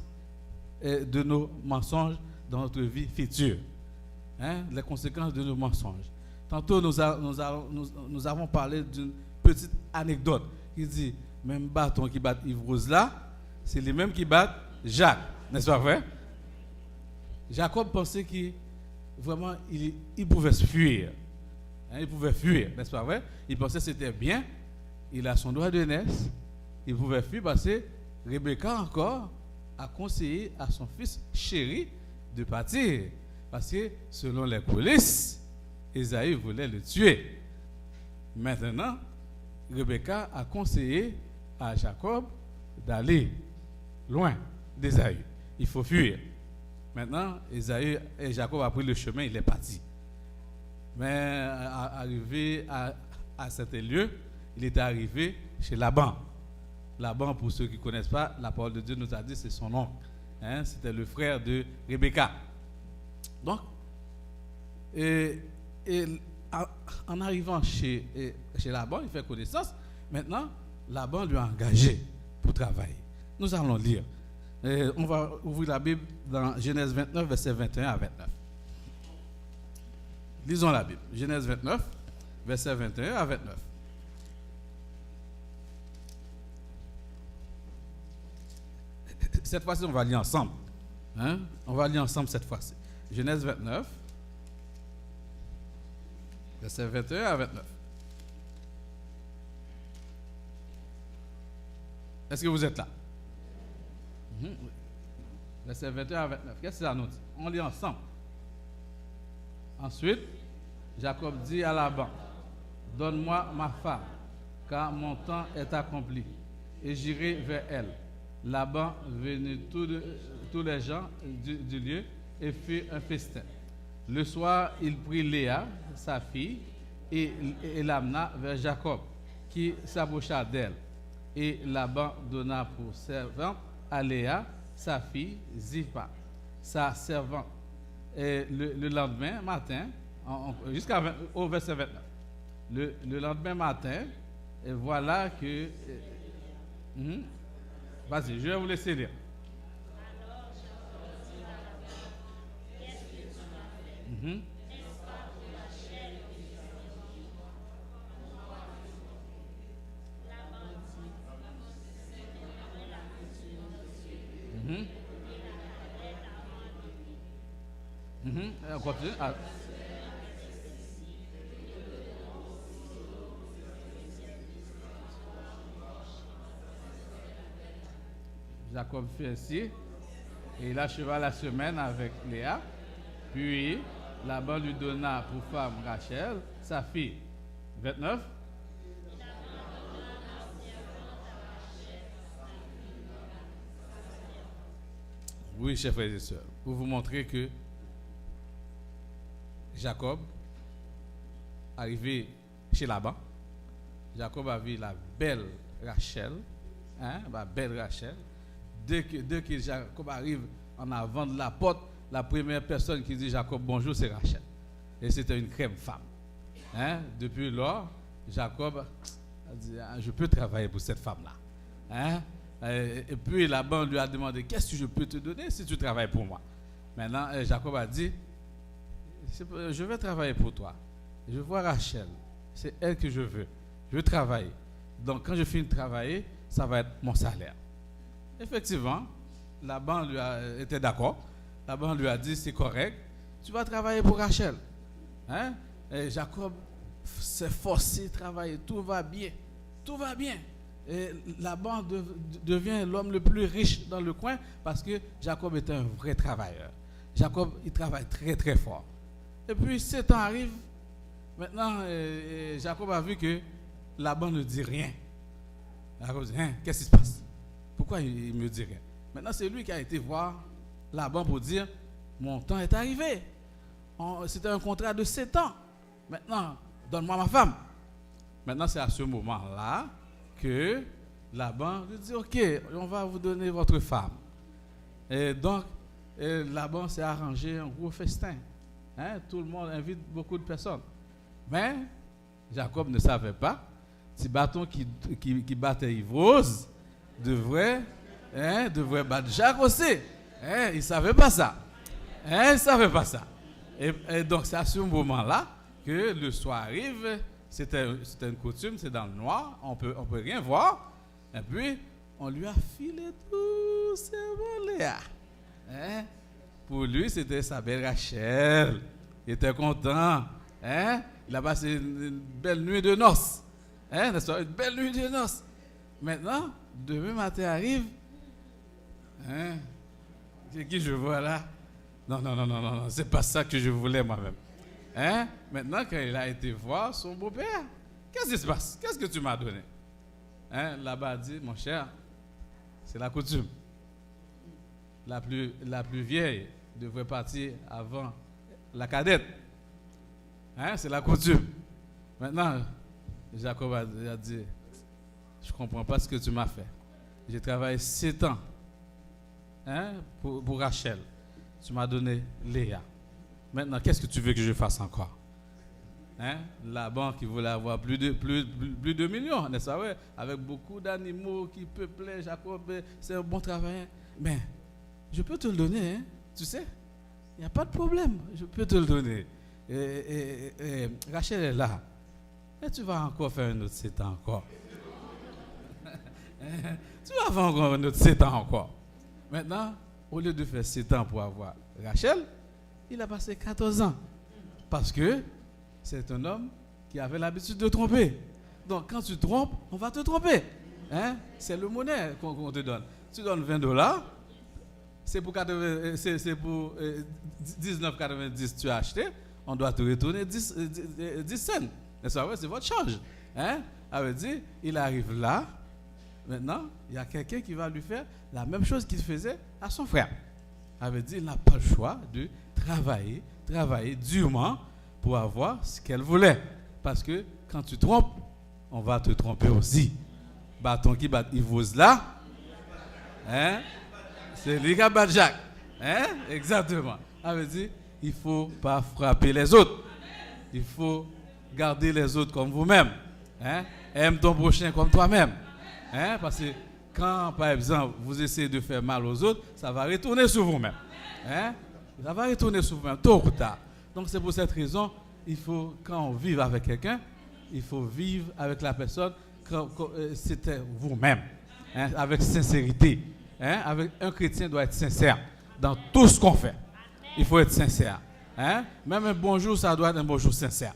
de nos mensonges dans notre vie future. Hein? Les conséquences de nos mensonges. Tantôt, nous avons parlé d'une petite anecdote qui dit, même bâton qui bat Yves Rose là, c'est les mêmes qui battent Jacques. N'est-ce pas vrai? Jacob pensait qu'il pouvait se fuir. Hein, il pouvait fuir, n'est-ce pas vrai? Il pensait que c'était bien. Il a son droit de naissance. Il pouvait fuir parce que Rebecca encore a conseillé à son fils chéri de partir. Parce que selon les coulisses, Ésaü voulait le tuer. Maintenant, Rebecca a conseillé à Jacob d'aller loin d'Ésaü. Il faut fuir. Maintenant, Ésaü et Jacob a pris le chemin, il est parti. Mais arrivé à certains lieux, il était arrivé chez Laban. Laban, pour ceux qui ne connaissent pas, la parole de Dieu nous a dit c'est son oncle. Hein, c'était le frère de Rebecca. Donc, en arrivant chez Laban, il fait connaissance. Maintenant, Laban lui a engagé pour travailler. Nous allons lire. On va ouvrir la Bible dans Genèse 29, versets 21 à 29. Lisons la Bible. Genèse 29, versets 21 à 29. Cette fois-ci, on va lire ensemble. Hein? On va lire ensemble cette fois-ci. Genèse 29, versets 21 à 29. Est-ce que vous êtes là? Verset 21 à 29. Qu'est-ce que ça nous dit? On lit ensemble. Ensuite, Jacob dit à Laban, donne-moi ma femme, car mon temps est accompli, et j'irai vers elle. Laban venait tous les gens du lieu et fit un festin. Le soir, il prit Léa, sa fille, et l'amena vers Jacob, qui s'approcha d'elle. Et Laban donna pour servante à Léa, sa fille, sa servante. Et le lendemain matin, au verset 29, le lendemain matin, et voilà que... Vas-y, je vais vous laisser lire. On continue. Jacob fit ainsi, et il acheva la semaine avec Léa. Puis Laban lui donna pour femme Rachel, sa fille. 29. Oui, chers frères et sœurs, pour vous montrer que Jacob, arrivé chez Laban, Jacob a vu la belle Rachel, la belle Rachel. Dès que Jacob arrive en avant de la porte, la première personne qui dit Jacob bonjour, c'est Rachel. Et c'était une crème femme. Depuis lors, Jacob a dit je peux travailler pour cette femme-là. Et puis Laban lui a demandé qu'est-ce que je peux te donner si tu travailles pour moi. Maintenant, Jacob a dit je vais travailler pour toi. Je vois Rachel, c'est elle que je veux. Je veux travailler. Donc, quand je finis de travailler, ça va être mon salaire. Effectivement, Laban lui était d'accord. Laban lui a dit, c'est correct, tu vas travailler pour Rachel. Hein? Et Jacob s'est forcé de travailler, tout va bien. Tout va bien. Et Laban devient l'homme le plus riche dans le coin parce que Jacob est un vrai travailleur. Jacob, il travaille très très fort. Et puis 7 ans arrivent. Maintenant, Jacob a vu que Laban ne dit rien. Jacob dit, hein, qu'est-ce qui se passe? Pourquoi il me dit rien? Maintenant, c'est lui qui a été voir Laban pour dire, mon temps est arrivé. C'était un contrat de 7 ans. Maintenant, donne-moi ma femme. Maintenant, c'est à ce moment-là que Laban lui dit, ok, on va vous donner votre femme. Et donc, Laban s'est arrangé un gros festin. Hein? Tout le monde invite beaucoup de personnes. Mais Jacob ne savait pas. Petit bâton qui battait Yves-Rose devrait battre Jacques aussi. Hein? Il ne savait pas ça. Hein? Il ne savait pas ça. Et donc, c'est à ce moment-là que le soir arrive. C'était une coutume, c'est dans le noir, on peut rien voir. Et puis, on lui a filé doucement Léa. Hein? Pour lui, c'était sa belle Rachel. Il était content. Hein? Il a passé une belle nuit de noces. Hein? Une belle nuit de noces. Maintenant, demain matin arrive. Hein? C'est qui je vois là? Non, c'est pas ça que je voulais moi-même. Hein? Maintenant, quand il a été voir son beau-père, qu'est-ce qui se passe? Qu'est-ce que tu m'as donné? Hein? Là-bas, dit, mon cher, c'est la coutume. La plus vieille devrait partir avant la cadette. Hein? C'est la coutume. Maintenant, Jacob a dit, je ne comprends pas ce que tu m'as fait. J'ai travaillé 7 ans, hein, pour Rachel. Tu m'as donné Léa. Maintenant, qu'est-ce que tu veux que je fasse encore? Hein? Laban qui voulait avoir plus de millions, n'est-ce pas? Ouais? Avec beaucoup d'animaux qui peuplaient Jacob, c'est un bon travail. Mais je peux te le donner, hein? Tu sais? Il n'y a pas de problème, je peux te le donner. Rachel est là. Et tu vas encore faire un autre 7 ans encore. Tu vas faire encore un autre 7 ans encore. Maintenant, au lieu de faire 7 ans pour avoir Rachel, il a passé 14 ans. Parce que c'est un homme qui avait l'habitude de tromper. Donc, quand tu trompes, on va te tromper. Hein? C'est le monnaie qu'on te donne. Tu donnes $20, c'est pour 19,90 tu as acheté, on doit te retourner 10 cents. C'est votre charge. Hein? Ça veut dire, il arrive là, maintenant, il y a quelqu'un qui va lui faire la même chose qu'il faisait à son frère. Ça veut dire, il n'a pas le choix de travailler durement pour avoir ce qu'elle voulait. Parce que quand tu trompes, on va te tromper aussi. Bâton qui bat Yves là, hein? C'est lui qui bat Jacques. Hein? Exactement. Ça veut dire, il ne faut pas frapper les autres. Il faut garder les autres comme vous-même. Hein? Aime ton prochain comme toi-même. Hein? Parce que quand, par exemple, vous essayez de faire mal aux autres, ça va retourner sur vous-même. Hein? Ça va retourner sur vous-même, tôt ou tard. Donc, c'est pour cette raison, il faut, quand on vit avec quelqu'un, il faut vivre avec la personne comme c'était vous-même. Hein? Avec sincérité. Hein? Un chrétien doit être sincère dans tout ce qu'on fait. Il faut être sincère. Hein? Même un bonjour, ça doit être un bonjour sincère.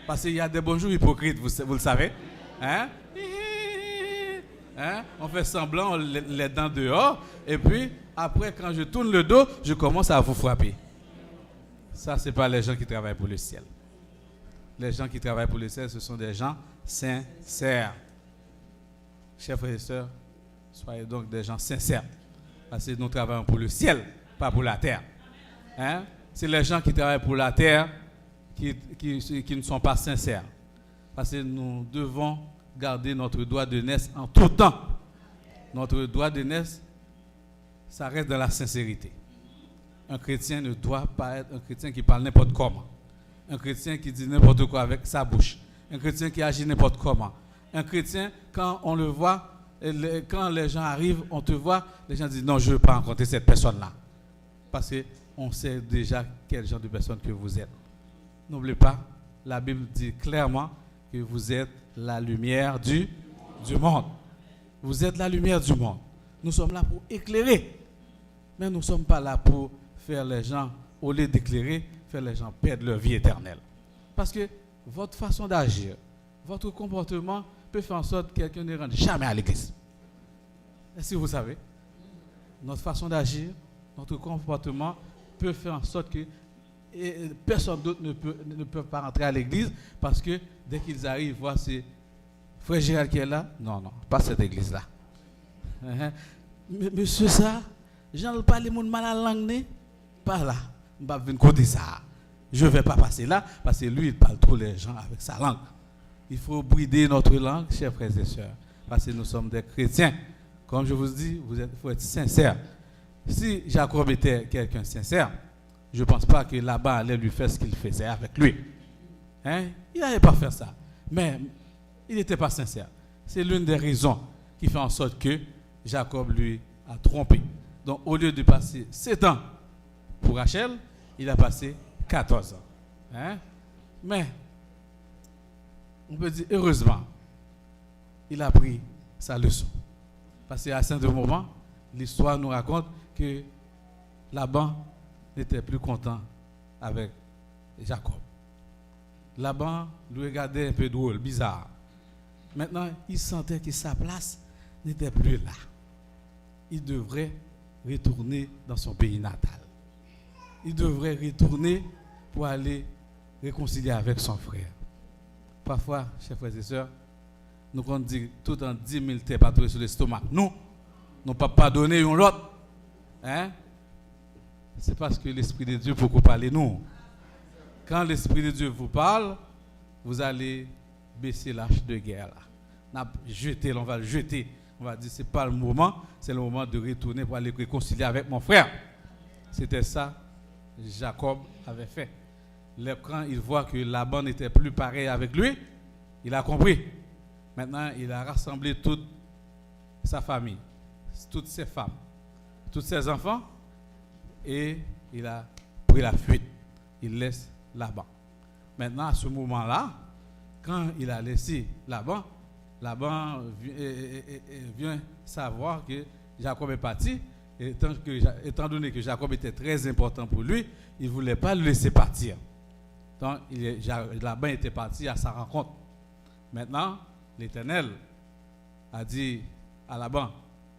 Parce qu'il y a des bonjours hypocrites, vous le savez. Hein? Hein? On fait semblant, les dents dehors, et puis après, quand je tourne le dos, je commence à vous frapper. Ça, ce n'est pas les gens qui travaillent pour le ciel. Les gens qui travaillent pour le ciel, ce sont des gens sincères. Chers frères et sœurs, soyez donc des gens sincères. Parce que nous travaillons pour le ciel, pas pour la terre. Hein? C'est les gens qui travaillent pour la terre qui ne sont pas sincères. Parce que nous devons garder notre droit de naissance en tout temps. Notre droit de naissance, ça reste dans la sincérité. Un chrétien ne doit pas être un chrétien qui parle n'importe comment. Un chrétien qui dit n'importe quoi avec sa bouche. Un chrétien qui agit n'importe comment. Un chrétien, quand on le voit, quand les gens arrivent, on te voit, les gens disent non, je ne veux pas rencontrer cette personne-là. Parce qu'on sait déjà quel genre de personne que vous êtes. N'oubliez pas, la Bible dit clairement que vous êtes la lumière du du monde. Vous êtes la lumière du monde. Nous sommes là pour éclairer. Mais nous ne sommes pas là pour faire les gens, au lieu d'éclairer, faire les gens perdre leur vie éternelle. Parce que votre façon d'agir, votre comportement peut faire en sorte que quelqu'un ne rentre jamais à l'église. Est-ce que vous savez? Notre façon d'agir, notre comportement peut faire en sorte que personne d'autre ne peut pas rentrer à l'église parce que dès qu'ils arrivent, voir c'est Frère Gérald qui est là. Non, pas cette église-là. Monsieur ça, j'en parle les monde mal à la langue, pas là. Je ne vais pas venir côté ça. Je ne vais pas passer là parce que lui, il parle trop les gens avec sa langue. Il faut brider notre langue, chers frères et sœurs, parce que nous sommes des chrétiens. Comme je vous dis, il faut être sincère. Si Jacob était quelqu'un sincère, je ne pense pas que Laban allait lui faire ce qu'il faisait avec lui. Il n'allait pas faire ça. Mais il n'était pas sincère. C'est l'une des raisons qui fait en sorte que Jacob lui a trompé. Donc au lieu de passer 7 ans pour Rachel, il a passé 14 ans. Mais, on peut dire heureusement, il a pris sa leçon. Parce qu'à un certain moment, l'histoire nous raconte que Laban n'était plus content avec Jacob. Laban lui regardait un peu drôle, bizarre. Maintenant, il sentait que sa place n'était plus là. Il devrait retourner dans son pays natal. Il devrait retourner pour aller réconcilier avec son frère. Parfois, chers frères et sœurs, nous on dit tout en 10 000 têtes patrouilles sur l'estomac. Nous, nous pas pardonner un l'autre. C'est parce que l'Esprit de Dieu peut parler nous. Quand l'Esprit de Dieu vous parle, vous allez baisser l'âge de guerre. On va le jeter. On va dire, ce n'est pas le moment, c'est le moment de retourner pour aller réconcilier avec mon frère. C'était ça que Jacob avait fait. Quand il voit que Laban n'était plus pareil avec lui, il a compris. Maintenant, il a rassemblé toute sa famille, toutes ses femmes, tous ses enfants, et il a pris la fuite. Il laisse Laban. Maintenant, à ce moment-là, quand il a laissé Laban, Laban vient savoir que Jacob est parti. Étant donné que Jacob était très important pour lui, il ne voulait pas le laisser partir. Donc, Laban était parti à sa rencontre. Maintenant, l'Éternel a dit à Laban,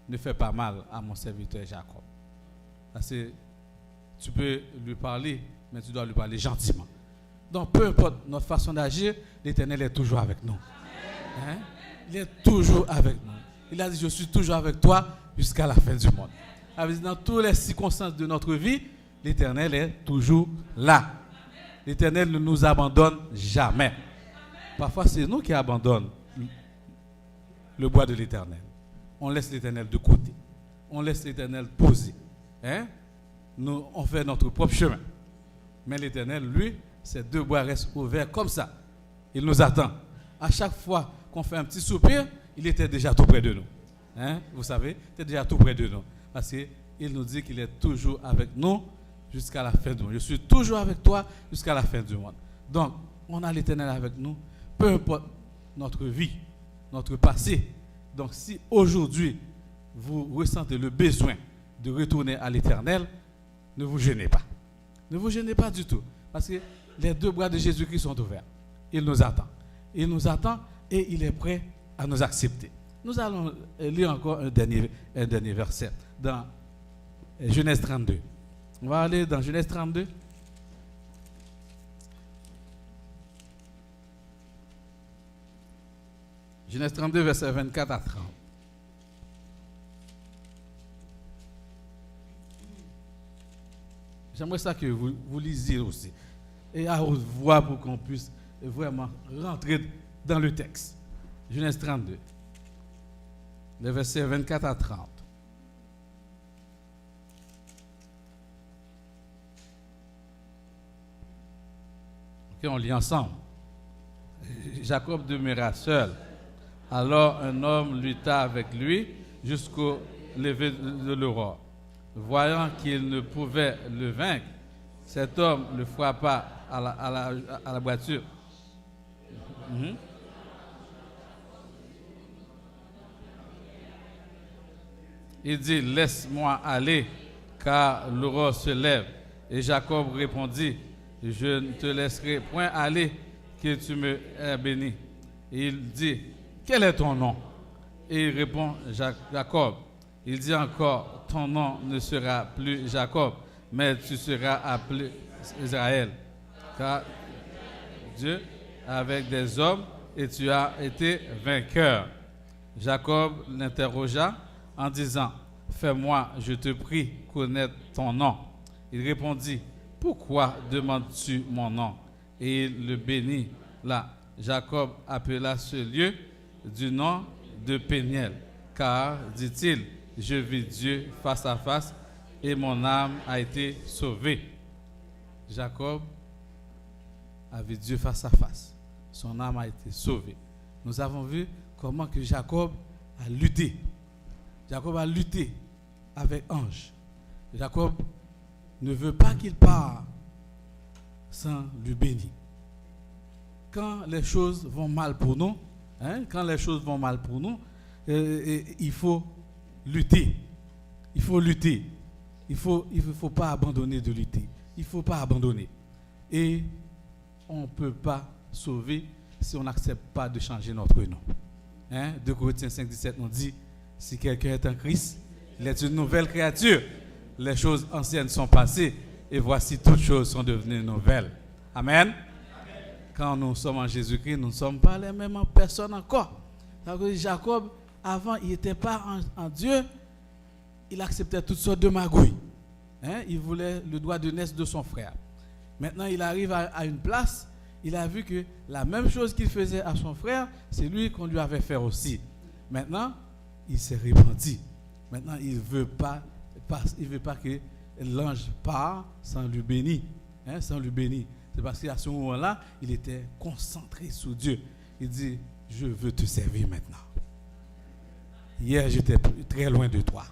ne fais pas mal à mon serviteur Jacob. Parce que tu peux lui parler, mais tu dois lui parler gentiment. Donc, peu importe notre façon d'agir, l'Éternel est toujours avec nous. Il est toujours avec nous. Il a dit, je suis toujours avec toi jusqu'à la fin du monde. Dans toutes les circonstances de notre vie, l'Éternel est toujours là. L'Éternel ne nous abandonne jamais. Parfois, c'est nous qui abandonnons le bois de l'Éternel. On laisse l'Éternel de côté. On laisse l'Éternel poser. Nous, on fait notre propre chemin. Mais l'Éternel, lui, ces deux bois restent ouverts comme ça. Il nous attend. À chaque fois qu'on fait un petit soupir, il était déjà tout près de nous. Vous savez, il était déjà tout près de nous. Parce qu'il nous dit qu'il est toujours avec nous jusqu'à la fin du monde. Je suis toujours avec toi jusqu'à la fin du monde. Donc, on a l'Éternel avec nous, peu importe notre vie, notre passé. Donc, si aujourd'hui, vous ressentez le besoin de retourner à l'Éternel, ne vous gênez pas. Ne vous gênez pas du tout. Parce que les deux bras de Jésus-Christ sont ouverts. Il nous attend. Il nous attend et il est prêt à nous accepter. Nous allons lire encore un dernier verset dans Genèse 32. On va aller dans Genèse 32. Genèse 32, verset 24 à 30. J'aimerais ça que vous lisiez aussi. Et à haute voix pour qu'on puisse vraiment rentrer dans le texte. Genèse 32, les versets 24 à 30. Ok, on lit ensemble. Jacob demeura seul. Alors un homme lutta avec lui jusqu'au lever de l'aurore. Voyant qu'il ne pouvait le vaincre, cet homme le frappa à la, voiture. Il dit, laisse-moi aller, car l'aurore se lève. Et Jacob répondit, je ne te laisserai point aller, que tu me aies béni. Et il dit, quel est ton nom? Et il répond, Jacob. Il dit encore, ton nom ne sera plus Jacob, mais tu seras appelé Israël. Car Dieu avec des hommes et tu as été vainqueur. Jacob l'interrogea en disant, fais-moi, je te prie, connaître ton nom. Il répondit, pourquoi demandes-tu mon nom? Et il le bénit là. Jacob appela ce lieu du nom de Péniel, car, dit-il, je vis Dieu face à face et mon âme a été sauvée. Jacob a vu Dieu face à face. Son âme a été sauvée. Nous avons vu comment que Jacob a lutté. Jacob a lutté avec ange. Jacob ne veut pas qu'il parte sans lui bénir. Quand les choses vont mal pour nous, il faut lutter. Il faut lutter. Il faut pas abandonner de lutter. Il ne faut pas abandonner. Et on ne peut pas sauver si on n'accepte pas de changer notre nom. 2 Corinthiens 5, 17 nous dit, si quelqu'un est en Christ, il est une nouvelle créature. Les choses anciennes sont passées et voici toutes choses sont devenues nouvelles. Amen. Quand nous sommes en Jésus-Christ, nous ne sommes pas les mêmes personnes encore. Jacob, avant, il n'était pas en Dieu, il acceptait toutes sortes de magouilles. Il voulait le droit de naissance de son frère. Maintenant, il arrive à une place, il a vu que la même chose qu'il faisait à son frère, c'est lui qu'on lui avait fait aussi. Maintenant, il s'est repenti. Maintenant, il ne veut pas que l'ange part sans lui bénir. Sans lui bénir. C'est parce qu'à ce moment-là, il était concentré sur Dieu. Il dit, je veux te servir maintenant. Hier, j'étais très loin de toi.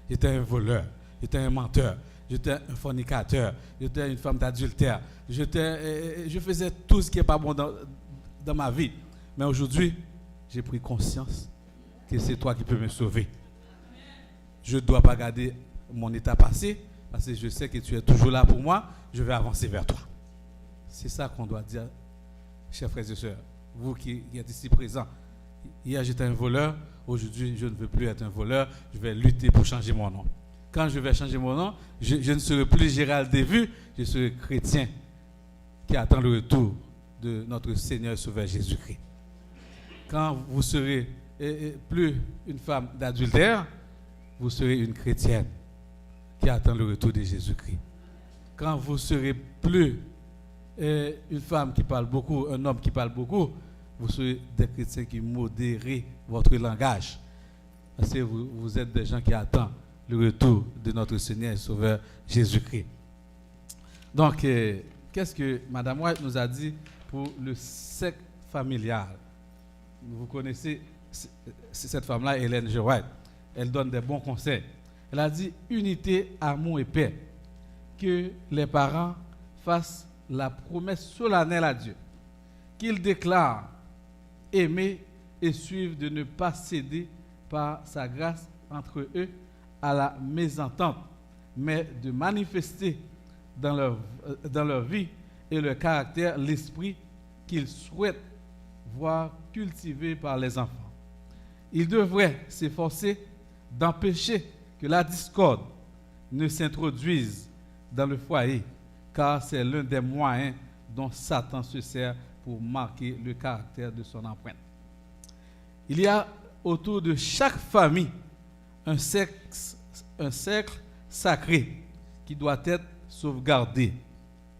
J'étais un voleur, j'étais un menteur, j'étais un fornicateur, j'étais une femme d'adultère. Je faisais tout ce qui n'est pas bon dans ma vie. Mais aujourd'hui, j'ai pris conscience que c'est toi qui peux me sauver. Je ne dois pas garder mon état passé parce que je sais que tu es toujours là pour moi. Je vais avancer vers toi. C'est ça qu'on doit dire, chers frères et sœurs. Vous qui êtes ici présents. Hier, j'étais un voleur. Aujourd'hui, je ne veux plus être un voleur. Je vais lutter pour changer mon nom. Quand je vais changer mon nom, je ne serai plus Gérald Dévu. Je serai chrétien qui attend le retour de notre Seigneur et Sauveur Jésus-Christ. Quand vous serez plus une femme d'adultère, vous serez une chrétienne qui attend le retour de Jésus-Christ. Quand vous serez plus une femme qui parle beaucoup, un homme qui parle beaucoup, vous serez des chrétiens qui modèrent votre langage. Parce que vous êtes des gens qui attendent le retour de notre Seigneur et Sauveur Jésus-Christ. Donc, qu'est-ce que Mme White nous a dit pour le cercle familial? Vous connaissez cette femme-là, Hélène G. White. Elle donne des bons conseils. Elle a dit unité, amour et paix. Que les parents fassent la promesse solennelle à Dieu, qu'ils déclarent aimer et suivre, de ne pas céder par sa grâce entre eux à la mésentente, mais de manifester dans leur vie et leur caractère l'esprit qu'ils souhaitent voir cultivé par les enfants. Ils devraient s'efforcer d'empêcher que la discorde ne s'introduise dans le foyer, car c'est l'un des moyens dont Satan se sert pour marquer le caractère de son empreinte. Il y a autour de chaque famille un cercle sacré qui doit être sauvegardé.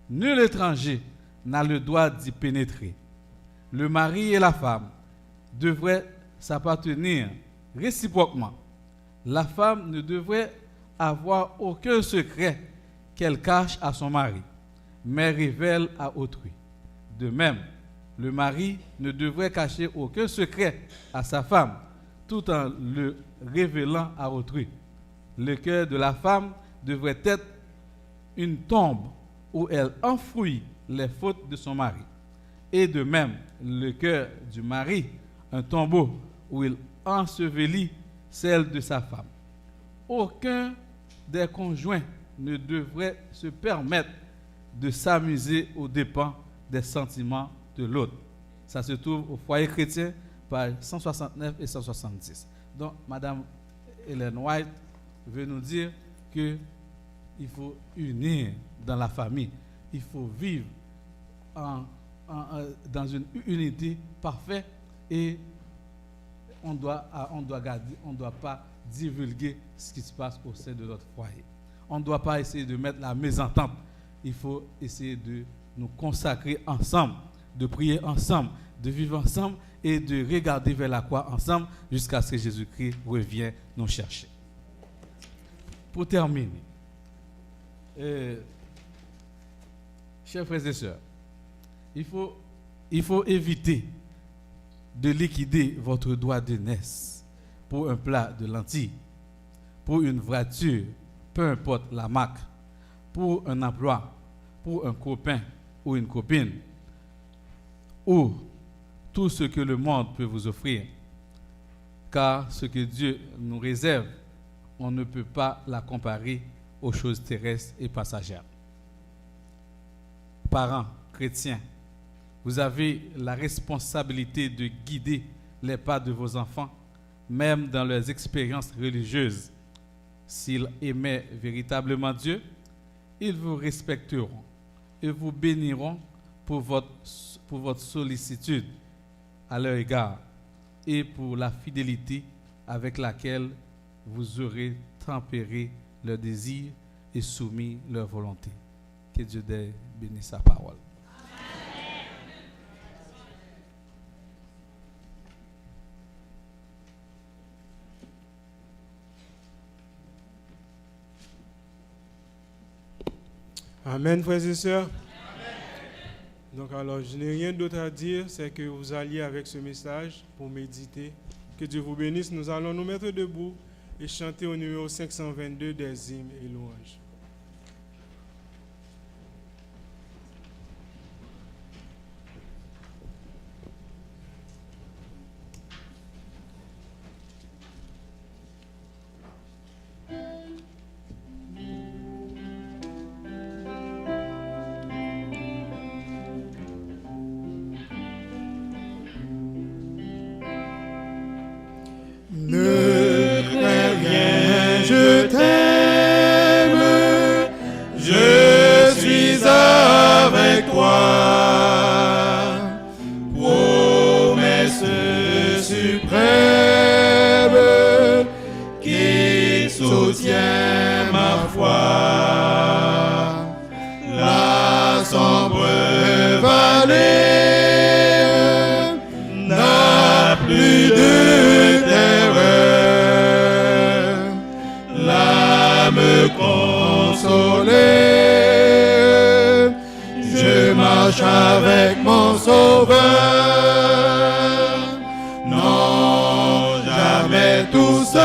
Nul étranger n'a le droit d'y pénétrer. Le mari et la femme devraient s'appartenir réciproquement. La femme ne devrait avoir aucun secret qu'elle cache à son mari, mais révèle à autrui. De même, le mari ne devrait cacher aucun secret à sa femme, tout en le révélant à autrui. Le cœur de la femme devrait être une tombe où elle enfouit les fautes de son mari. Et de même, le cœur du mari, un tombeau où il ensevelit celle de sa femme. aucun des conjoints ne devrait se permettre de s'amuser aux dépens des sentiments de l'autre. Ça se trouve au foyer chrétien, pages 169 et 170. Donc, Madame Ellen White veut nous dire qu'il faut unir dans la famille. Il faut vivre dans une unité parfaite et on doit garder, on ne doit pas divulguer ce qui se passe au sein de notre foyer. On ne doit pas essayer de mettre la mésentente. Il faut essayer de nous consacrer ensemble, de prier ensemble, de vivre ensemble et de regarder vers la croix ensemble jusqu'à ce que Jésus-Christ revienne nous chercher. Pour terminer, chers frères et sœurs, il faut éviter de liquider votre droit d'aînesse pour un plat de lentilles, pour une voiture, peu importe la marque, pour un emploi, pour un copain ou une copine, ou tout ce que le monde peut vous offrir. Car ce que Dieu nous réserve, on ne peut pas la comparer aux choses terrestres et passagères. Parents chrétiens, vous avez la responsabilité de guider les pas de vos enfants, même dans leurs expériences religieuses. S'ils aimaient véritablement Dieu, ils vous respecteront et vous béniront pour votre sollicitude à leur égard et pour la fidélité avec laquelle vous aurez tempéré leurs désirs et soumis leur volonté. Que Dieu bénisse sa parole. Amen, frères et sœurs. Donc alors, je n'ai rien d'autre à dire, c'est que vous alliez avec ce message pour méditer. Que Dieu vous bénisse. Nous allons nous mettre debout et chanter au numéro 522 des hymnes et louanges. Ne crains rien, je t'aime, je suis avec toi. Promesse suprême qui soutient ma foi. La sombre vallée n'a plus de me consoler, je marche avec mon Sauveur. Non, jamais tout seul,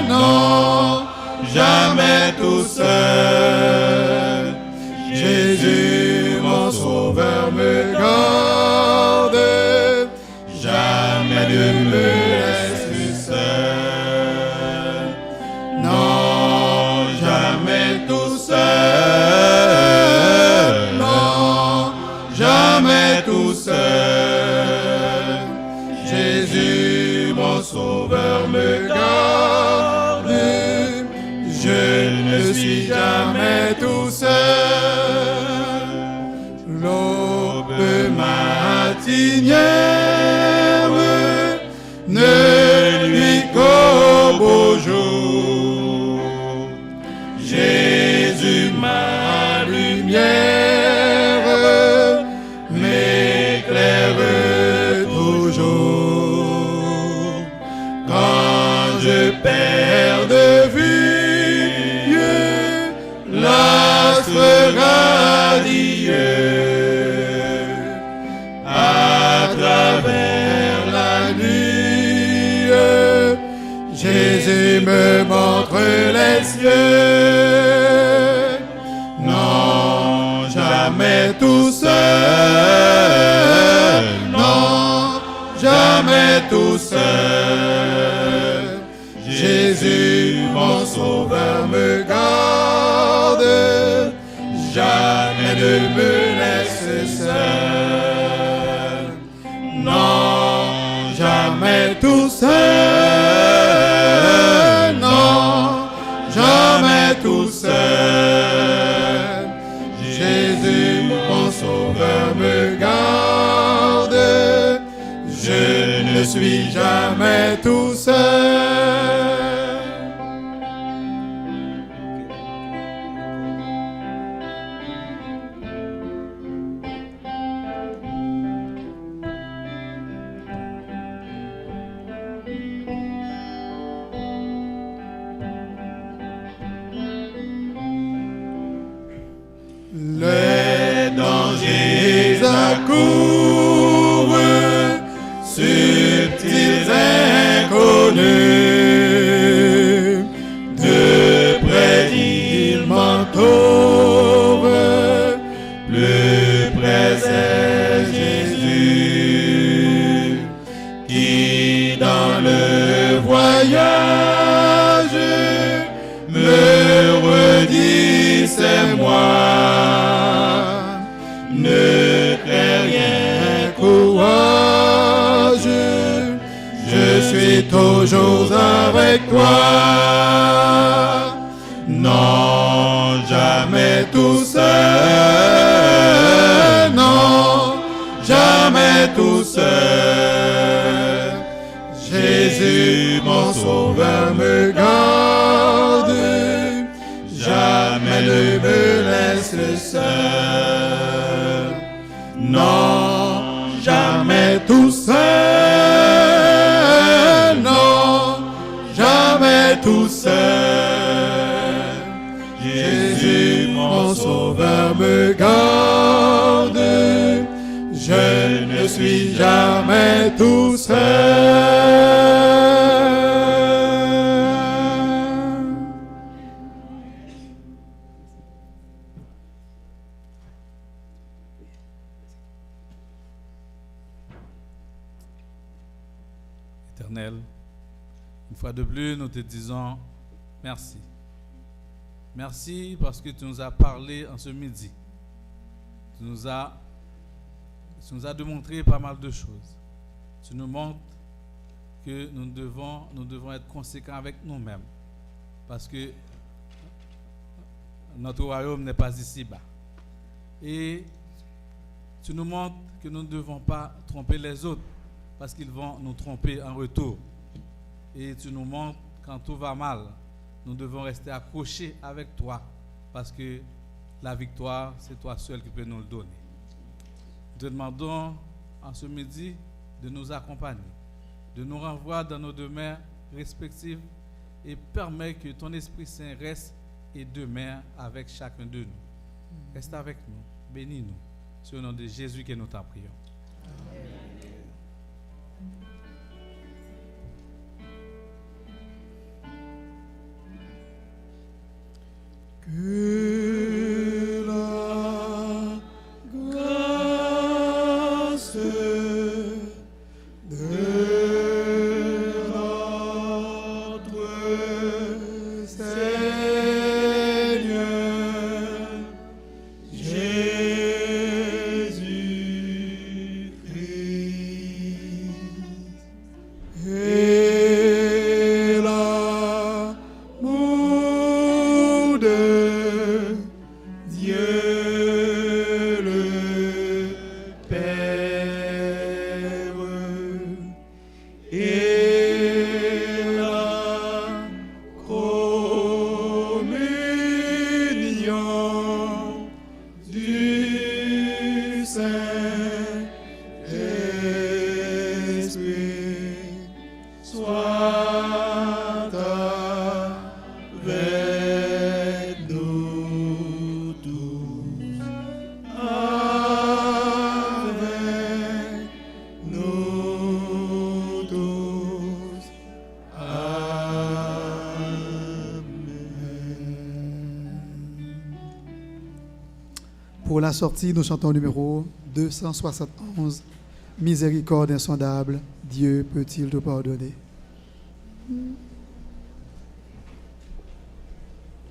non, jamais tout seul. Jésus, mon Sauveur, me garde, jamais ne me laisse seul. Tout seul, Jésus mon Sauveur me garde, je ne suis jamais tout seul. L'aube matinière ne nuit qu'au beau jour. Jésus ma lumière toujours. Quand je perds de vue l'astre radieux, à travers la nuit, Jésus me montre les cieux. Non, jamais tout seul, non, jamais tout seul. couvre, subtils inconnus, de près il m'entoure, plus près c'est Jésus, qui dans le voyage me redit c'est moi. Ne crains rien, courage, je suis toujours avec toi. Non, jamais tout seul, non, jamais tout seul. Jésus, mon sauveur, me garde, jamais ne me laisse seul. Non, jamais tout seul, non, jamais tout seul. Jésus, mon sauveur, me garde, je ne suis jamais tout seul. Éternel, une fois de plus, nous te disons merci. Merci parce que tu nous as parlé en ce midi. Tu nous as démontré pas mal de choses. Tu nous montres que nous devons être conséquents avec nous-mêmes. Parce que notre royaume n'est pas ici-bas. Et tu nous montres que nous ne devons pas tromper les autres, parce qu'ils vont nous tromper en retour. Et tu nous montres quand tout va mal, nous devons rester accrochés avec toi, parce que la victoire, c'est toi seul qui peux nous le donner. Nous te demandons en ce midi de nous accompagner, de nous renvoyer dans nos demeures respectives et permet que ton Esprit Saint reste et demeure avec chacun de nous. Reste avec nous, bénis-nous. C'est au nom de Jésus que nous t'en prions. Que la grâce de notre Seigneur Jésus-Christ et l'amour de Dieu le Père et la communion du Saint-Esprit soit avec nous tous, avec nous tous. Amen. Pour la sortie, nous chantons numéro 271, Miséricorde insondable, Dieu peut-il te pardonner?